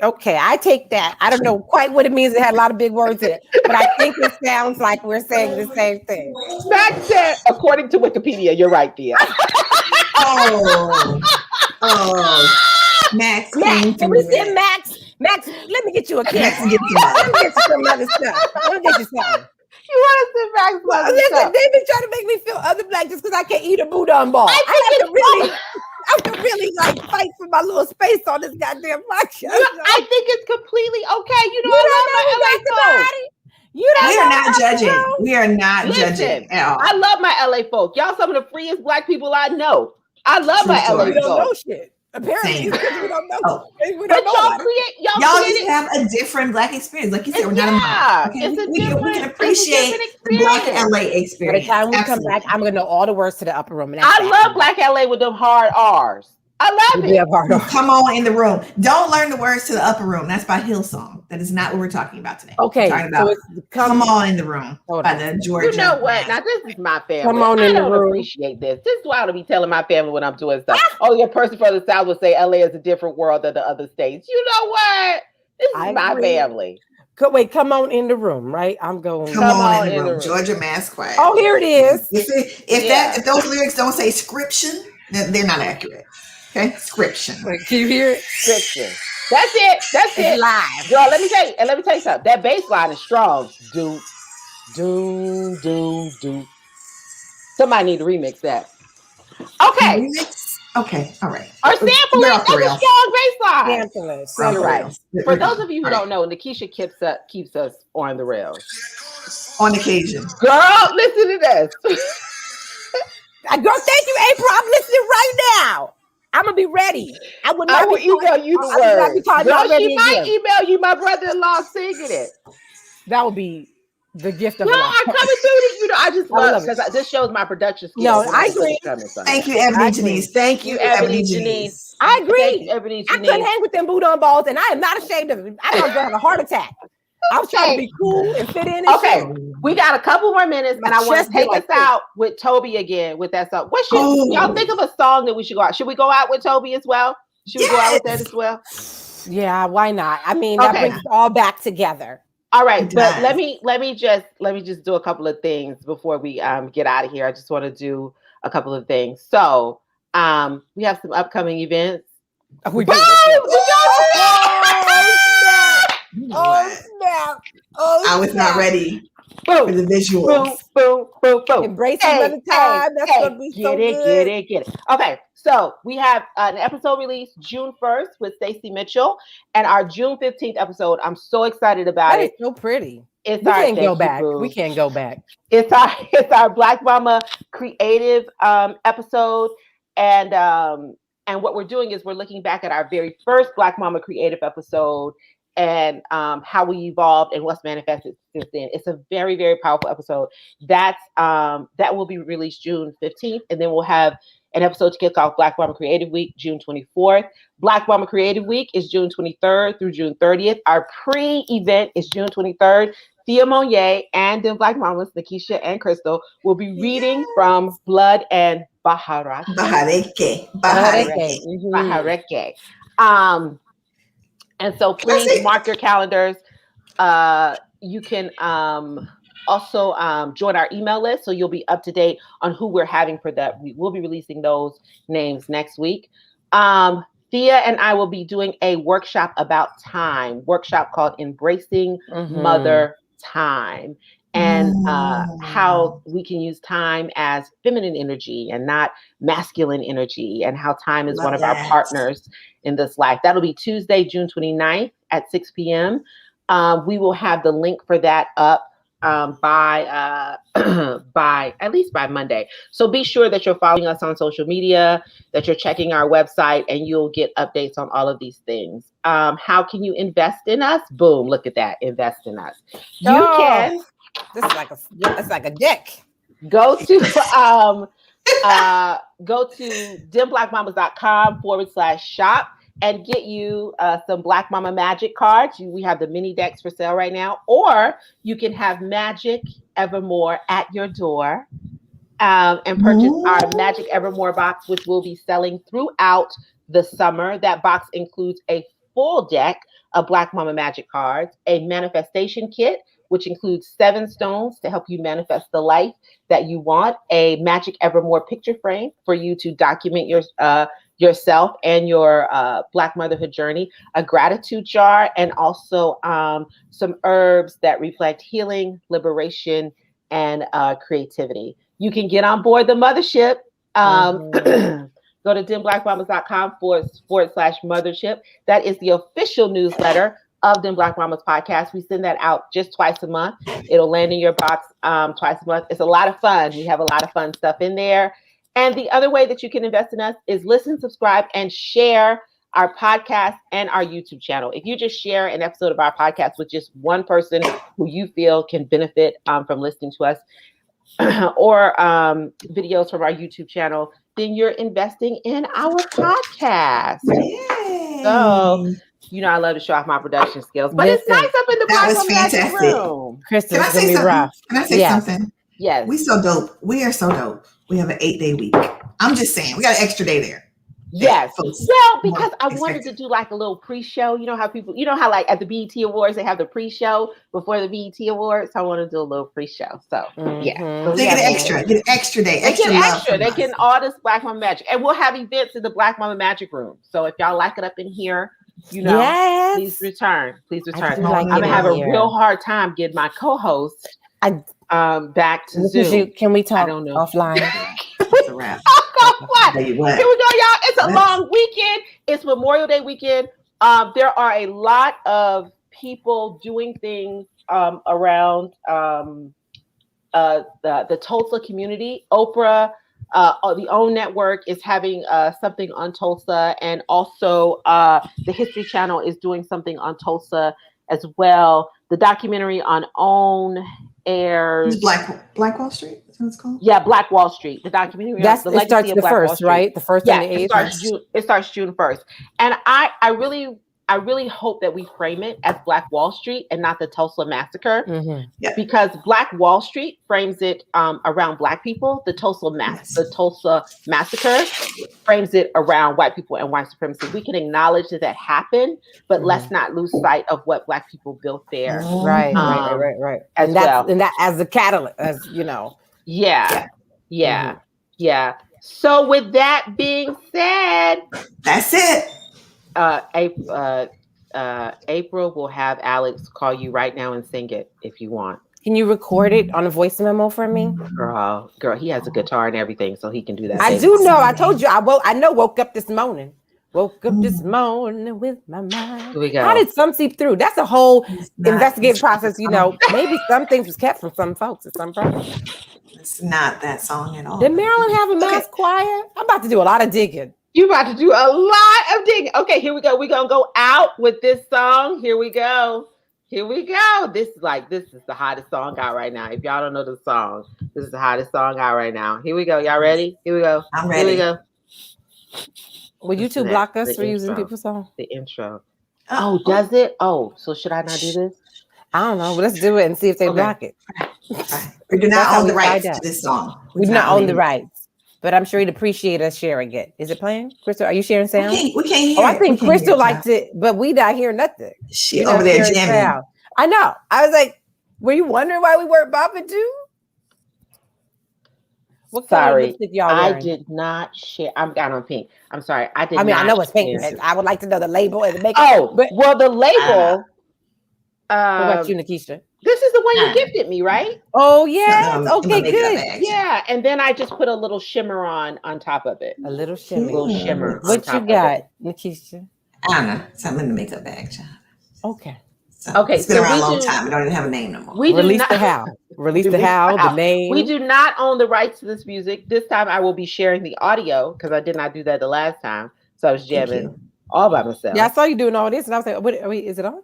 Speaker 4: okay, I take that. I don't know quite what it means. It had a lot of big words in it, but I think it sounds like we're saying the same thing.
Speaker 3: Max said, according to Wikipedia, you're right, Thea.
Speaker 5: Max
Speaker 4: came through. We said Max, let me get you a can. Let me get you some other stuff. Let me get you something.
Speaker 3: You want to sit back?
Speaker 4: Listen, they've been trying to make me feel other black just because I can't eat a boudin ball. I have to really like fight for my little space on this goddamn podcast.
Speaker 3: I think it's completely okay. You know, I love my LA folks.
Speaker 5: We are not judging. We are not judging at all.
Speaker 3: I love my LA folk. Y'all some of the freest black people I know. I love my LA
Speaker 4: folks. We don't know shit. Apparently, we don't know. We don't know.
Speaker 5: Y'all just have a different black experience. Like you said, we're not a mom. Okay? We can appreciate the black LA experience.
Speaker 4: By the time we come back, I'm going to know all the words to the upper room.
Speaker 3: I love black LA with them hard R's. I love it.
Speaker 5: Come on in the room. Don't learn the words to the upper room. That's by Hillsong. That is not what we're talking about today.
Speaker 4: Okay.
Speaker 5: So it's Come On in the Room by the Georgia.
Speaker 3: You know what? Now this is my family.
Speaker 4: Come on in the room.
Speaker 3: Appreciate this. This is why I don't be telling my family when I'm doing stuff. Oh, your person from the South would say LA is a different world than the other states. You know what? This is my family.
Speaker 4: Wait, come on in the room, right? I'm going.
Speaker 5: Come on in the room. Georgia Mass Choir.
Speaker 4: Oh, here it is.
Speaker 5: If those lyrics don't say scription, then they're not accurate. Okay, scription.
Speaker 4: Wait, can you hear it?
Speaker 3: Scription. That's it. That's it.
Speaker 4: Live.
Speaker 3: Girl, let me tell you something. That bass line is strong. Do. Somebody need to remix that. Okay.
Speaker 5: Okay. All right.
Speaker 3: Or sample it. That's a strong bass line.
Speaker 4: Sample it.
Speaker 3: You're right. For those of you who don't know, Nikisha keeps us on the rails.
Speaker 5: On occasion.
Speaker 3: Girl, listen to this.
Speaker 4: Girl, thank you, April. I'm listening right now. I'm gonna be ready. I will
Speaker 3: email you the words. Girl, she might email you my brother-in-law singing it.
Speaker 4: That would be the gift of
Speaker 3: a life. I'm coming through it. You know, I just love because this shows my production skills.
Speaker 4: No, I agree.
Speaker 5: Thank you, Ebony Janice. Thank you, Ebony Janice.
Speaker 4: I agree.
Speaker 3: Ebony
Speaker 4: I couldn't hang with them boudin balls, and I am not ashamed of it. I was gonna have a heart attack. I was trying to be cool and fit in.
Speaker 3: Okay, we got a couple more minutes, and I want to take us out with Toby again with that song. What should y'all think of a song that we should go out? Should we go out with Toby as well? Should we go out with that as well?
Speaker 4: Yeah, why not? I mean, that brings us all back together.
Speaker 3: All right, but let me just do a couple of things before we get out of here. I just want to do a couple of things. So we have some upcoming events.
Speaker 4: We do. Oh snap!
Speaker 5: I was not ready for the visuals.
Speaker 3: Boom.
Speaker 4: Embracing another time. That's gonna be so good.
Speaker 3: Get it. Okay, so we have an episode released June 1st with Stacey Mitchell, and our June 15th episode. I'm so excited about it.
Speaker 4: It's so pretty.
Speaker 3: We
Speaker 4: can't go back. We can't go back.
Speaker 3: It's our Black Mama creative episode, and what we're doing is we're looking back at our very first Black Mama creative episode. And how we evolved and what's manifested since then. It's a very, very powerful episode. That will be released June 15th, and then we'll have an episode to kick off Black Mama Creative Week, June 24th. Black Mama Creative Week is June 23rd through June 30th. Our pre-event is June 23rd. Thea Monier and the Black Mamas, Nikisha and Crystal, will be reading from Blood and Bahareke. And so please mark your calendars. You can also join our email list so you'll be up to date on who we're having for that. We will be releasing those names next week. Thea and I will be doing a workshop about time, called Embracing Mother Time, and how we can use time as feminine energy and not masculine energy, and how time is one of our partners in this life. That'll be Tuesday, June 29th at 6 p.m. We will have the link for that up by at least by Monday. So be sure that you're following us on social media, that you're checking our website, and you'll get updates on all of these things. How can you invest in us? Boom, look at that. Invest in us. You can.
Speaker 4: This is like a deck.
Speaker 3: Go to dimblackmamas.com/shop and get you some Black Mama Magic cards. We have the mini decks for sale right now, or you can have Magic Evermore at your door and purchase our Magic Evermore box, which will be selling throughout the summer. That box includes a full deck of Black Mama Magic cards, a manifestation kit, which includes 7 stones to help you manifest the life that you want, a Magic Evermore picture frame for you to document yourself and your Black motherhood journey, a gratitude jar, and also some herbs that reflect healing, liberation, and creativity. You can get on board the mothership. Go to denblackmamas.com/mothership. That is the official newsletter of Den Black Mamas podcast. We send that out just twice a month. It'll land in your box twice a month. It's a lot of fun. We have a lot of fun stuff in there. And the other way that you can invest in us is listen, subscribe, and share our podcast and our YouTube channel. If you just share an episode of our podcast with just one person who you feel can benefit from listening to us, or videos from our YouTube channel, then you're investing in our podcast.
Speaker 5: Yay.
Speaker 3: So, you know, I love to show off my production skills, but it's nice up in the
Speaker 5: That was fantastic.
Speaker 3: room.
Speaker 4: Crystal,
Speaker 5: Can I say something?
Speaker 4: rough.
Speaker 5: Can I say something?
Speaker 3: Yes.
Speaker 5: We so dope. We are so dope. We have an 8-day week. I'm just saying, we got an extra day there.
Speaker 3: Yes. Well, because I wanted to do like a little pre-show. You know how like at the BET Awards, they have the pre-show before the BET Awards. So I want to do a little pre-show. So yeah. So
Speaker 5: they get an extra day.
Speaker 3: They get all this Black Mama Magic. And we'll have events in the Black Mama Magic room. So if y'all like it up in here, you know, please return. Please return. I'm gonna have a real hard time getting my co-host back to Zoom.
Speaker 4: Can we talk offline?
Speaker 5: It's a wrap.
Speaker 3: Here we go, y'all. It's a long weekend. It's Memorial Day weekend. There are a lot of people doing things around the Tulsa community. Oprah, the OWN Network is having something on Tulsa, and also the History Channel is doing something on Tulsa as well. The documentary on OWN airs.
Speaker 5: Black Wall Street. Is that what it's called?
Speaker 3: Yeah, Black Wall Street. The documentary.
Speaker 4: That's the legacy of Black Wall Street, right? The first and the 8th.
Speaker 3: It starts June 1st, and I really hope that we frame it as Black Wall Street and not the Tulsa Massacre, because Black Wall Street frames it around Black people. The Tulsa Massacre frames it around white people and white supremacy. We can acknowledge that happened, but let's not lose sight of what Black people built there.
Speaker 4: Right. And that as the catalyst, as you know.
Speaker 3: Yeah. So with that being said,
Speaker 5: that's it.
Speaker 3: April will have Alex call you right now and sing it if you want.
Speaker 4: Can you record it on a voice memo for me?
Speaker 3: Girl, he has a guitar and everything, so he can do that.
Speaker 4: I do know. I told you. Woke up this morning. Woke up this morning with my mind.
Speaker 3: Here we go.
Speaker 4: How did some seep through? That's a whole investigative process. You know, maybe some things was kept from some folks at some point.
Speaker 5: It's not that song at all.
Speaker 4: Did Maryland have a mass choir? I'm about to do a lot of digging.
Speaker 3: You about to do a lot of digging. Okay, here we go. We're gonna go out with this song. Here we go. This is the hottest song out right now. If y'all don't know the song, this is the hottest song out right now. Here we go. Y'all ready? Here we go.
Speaker 5: I'm ready.
Speaker 3: Here we go.
Speaker 4: Will YouTube block us for using people's song?
Speaker 3: The intro. Oh, does it? Oh, so should I not do this?
Speaker 4: I don't know. But let's do it and see if they block it.
Speaker 5: We do not own the rights to this song.
Speaker 4: We do not own the rights. But I'm sure he'd appreciate us sharing it. Is it playing? Crystal, are you sharing sound?
Speaker 5: We can't hear
Speaker 4: it. I think Crystal liked it, but we not hear nothing.
Speaker 5: She over there jamming.
Speaker 4: I know. I was like, were you wondering why we weren't bopping too?
Speaker 3: What sorry, lipstick y'all wearing? I did not share. I'm down on pink. I'm sorry. I know it's pink.
Speaker 4: I would like to know the label and the makeup.
Speaker 3: Oh, well, the label.
Speaker 4: What about you, Nikisha?
Speaker 3: This is the one you gifted me, right?
Speaker 4: Oh, yeah. Okay, good.
Speaker 3: Yeah. And then I just put a little shimmer on top of it.
Speaker 4: A little shimmer.
Speaker 3: What
Speaker 4: you got, Nikisha?
Speaker 5: I don't know. Something in the makeup bag, child.
Speaker 4: Okay.
Speaker 5: So it's been around a long time. I don't even have a name no more.
Speaker 4: Release the how, the name.
Speaker 3: We do not own the rights to this music. This time I will be sharing the audio because I did not do that the last time. So I was jamming all by myself.
Speaker 4: Yeah, I saw you doing all this and I was like, wait, is it on?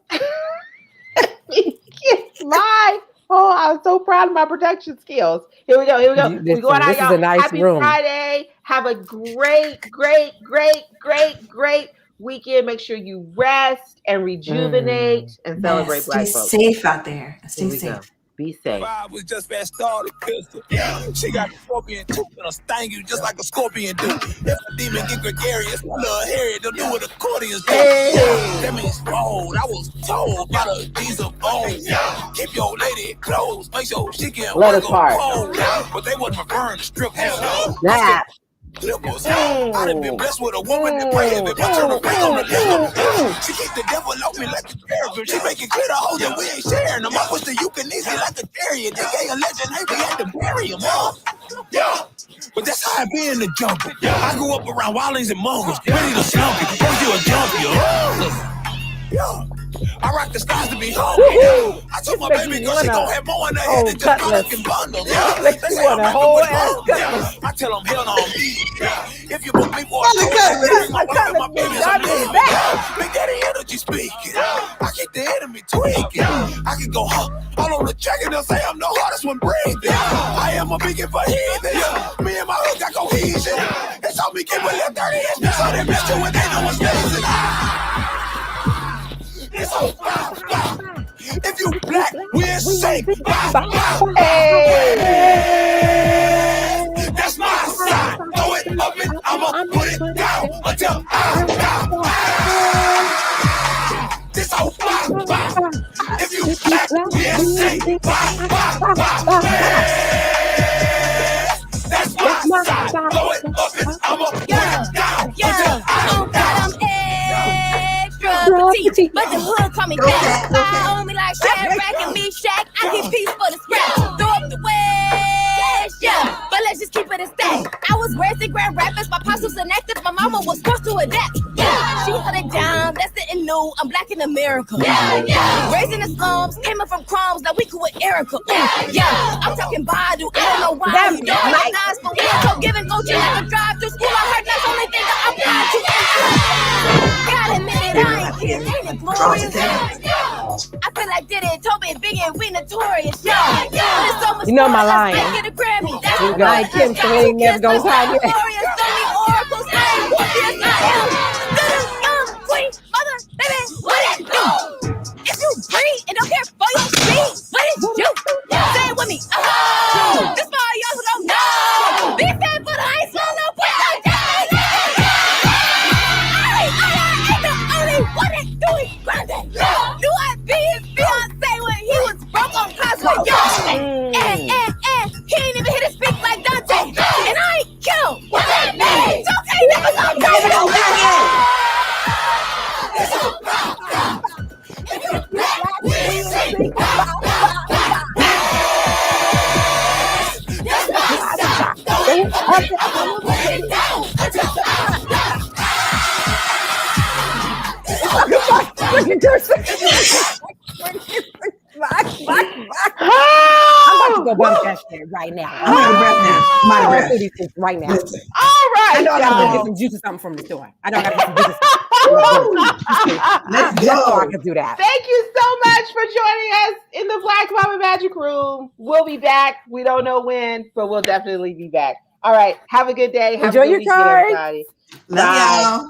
Speaker 3: It's live. Oh, I was so proud of my production skills. Here we go.
Speaker 4: Listen, we're going out, y'all. Is a nice
Speaker 3: Happy
Speaker 4: room.
Speaker 3: Friday. Have a great weekend. Make sure you rest and rejuvenate and celebrate Black folks.
Speaker 5: Stay safe out there. Stay safe.
Speaker 3: Be safe.
Speaker 1: Vibe was just that started pistol. Yeah. She got a scorpion tooth and a sting you just like a scorpion do. If a demon get gregarious, my little Harry, they'll do what accordions do. That means bold. I was told by the D's of bones. Keep your lady close. Make sure she can
Speaker 3: let us part.
Speaker 1: But they wasn't referring to strip clubs.
Speaker 3: That.
Speaker 1: Clippers. I done been blessed with a woman that pray if I turn the break on the liquor. She keep the devil on me like a cherubim. She make it clear to hoes that we ain't sharing them. I push the euthanasia like a chariot. They gay a legend, hey, we had to bury him. Yeah. But that's how I be in the jungle. I grew up around wildlings and mongrels. Ready to slump you. First you a junkie. Yeah. I rock the stars to be home. I told my baby girl she gon' have more in her head than just fucking bundles. They say I'm rapping with bones. I tell them hell no, I'm easy. If you book me for a show, bring my wife and my babies, I'm leaving. Big Daddy energy speaking. I keep the enemy tweaking. I can go all on the track and they'll say I'm the hardest one breathing. I am a beacon for heathens. Me and my hood got cohesion. They told me give a little 30 inches so they missed you when they know what's amazing. It's so if you black, we're safe. That's my side. Throw it up and I'ma put it down until I'm down. This whole if you black, we're safe. That's my side. Throw it up and I'ma put it down until I'm down.
Speaker 2: Petite, but the hood call me fat. Fly on me like Shadrach and Meshach. I get peace for the scrap. Throw up the West, yeah. But let's just keep it a stack. I was raised in Grand Rapids. My pops was an active. My mama was forced to adapt. Yeah, she held it down. That's the new. I'm black in America. Yeah. Raised in the slums, came up from crumbs. Now we cool with Erica. Yeah. I'm talking Badu. I don't know why you don't like us, but we're so giving coaching like a drive through school. I heard that's the only thing that I apply to. Gotta admit it, I ain't kidding. Ain't it glorious? I feel like did it, Toby, Big and we notorious.
Speaker 4: You know my line.
Speaker 2: Get a Grammy. That's
Speaker 4: you got Kim, so we ain't never gonna find it.
Speaker 2: Oracles, I am Morpheus, I am the queen, mother, baby, what it do? If you breathe and don't care for your speed, what it do? Say it with me. Oh, this for all y'all who don't know. Be fat for the ice, no put it down. What it doing, grinding? Do I be his fiance when he was broke on Cosmo? He ain't even hit his feet like Dante. And I ain't killed. What that means? Okay, niggas, I'm
Speaker 4: Look at yourself. I'm about to go bump that shit right now.
Speaker 5: I'm out of breath now. I'm out of breath.
Speaker 4: These things right now.
Speaker 5: Listen.
Speaker 3: All right,
Speaker 4: I know I gotta
Speaker 3: y'all.
Speaker 4: get some juice or something from the store. I know I gotta get some juice or something.
Speaker 5: Let's
Speaker 4: Just so I
Speaker 5: go.
Speaker 4: can do that.
Speaker 3: Thank you so much for joining us in the Black Mama Magic Room. We'll be back. We don't know when, but we'll definitely be back. All right. Have a good day. Have
Speaker 4: Enjoy
Speaker 3: a good
Speaker 4: your
Speaker 3: weekend,
Speaker 4: cards.
Speaker 3: everybody.
Speaker 5: Love
Speaker 3: Bye.
Speaker 5: y'all.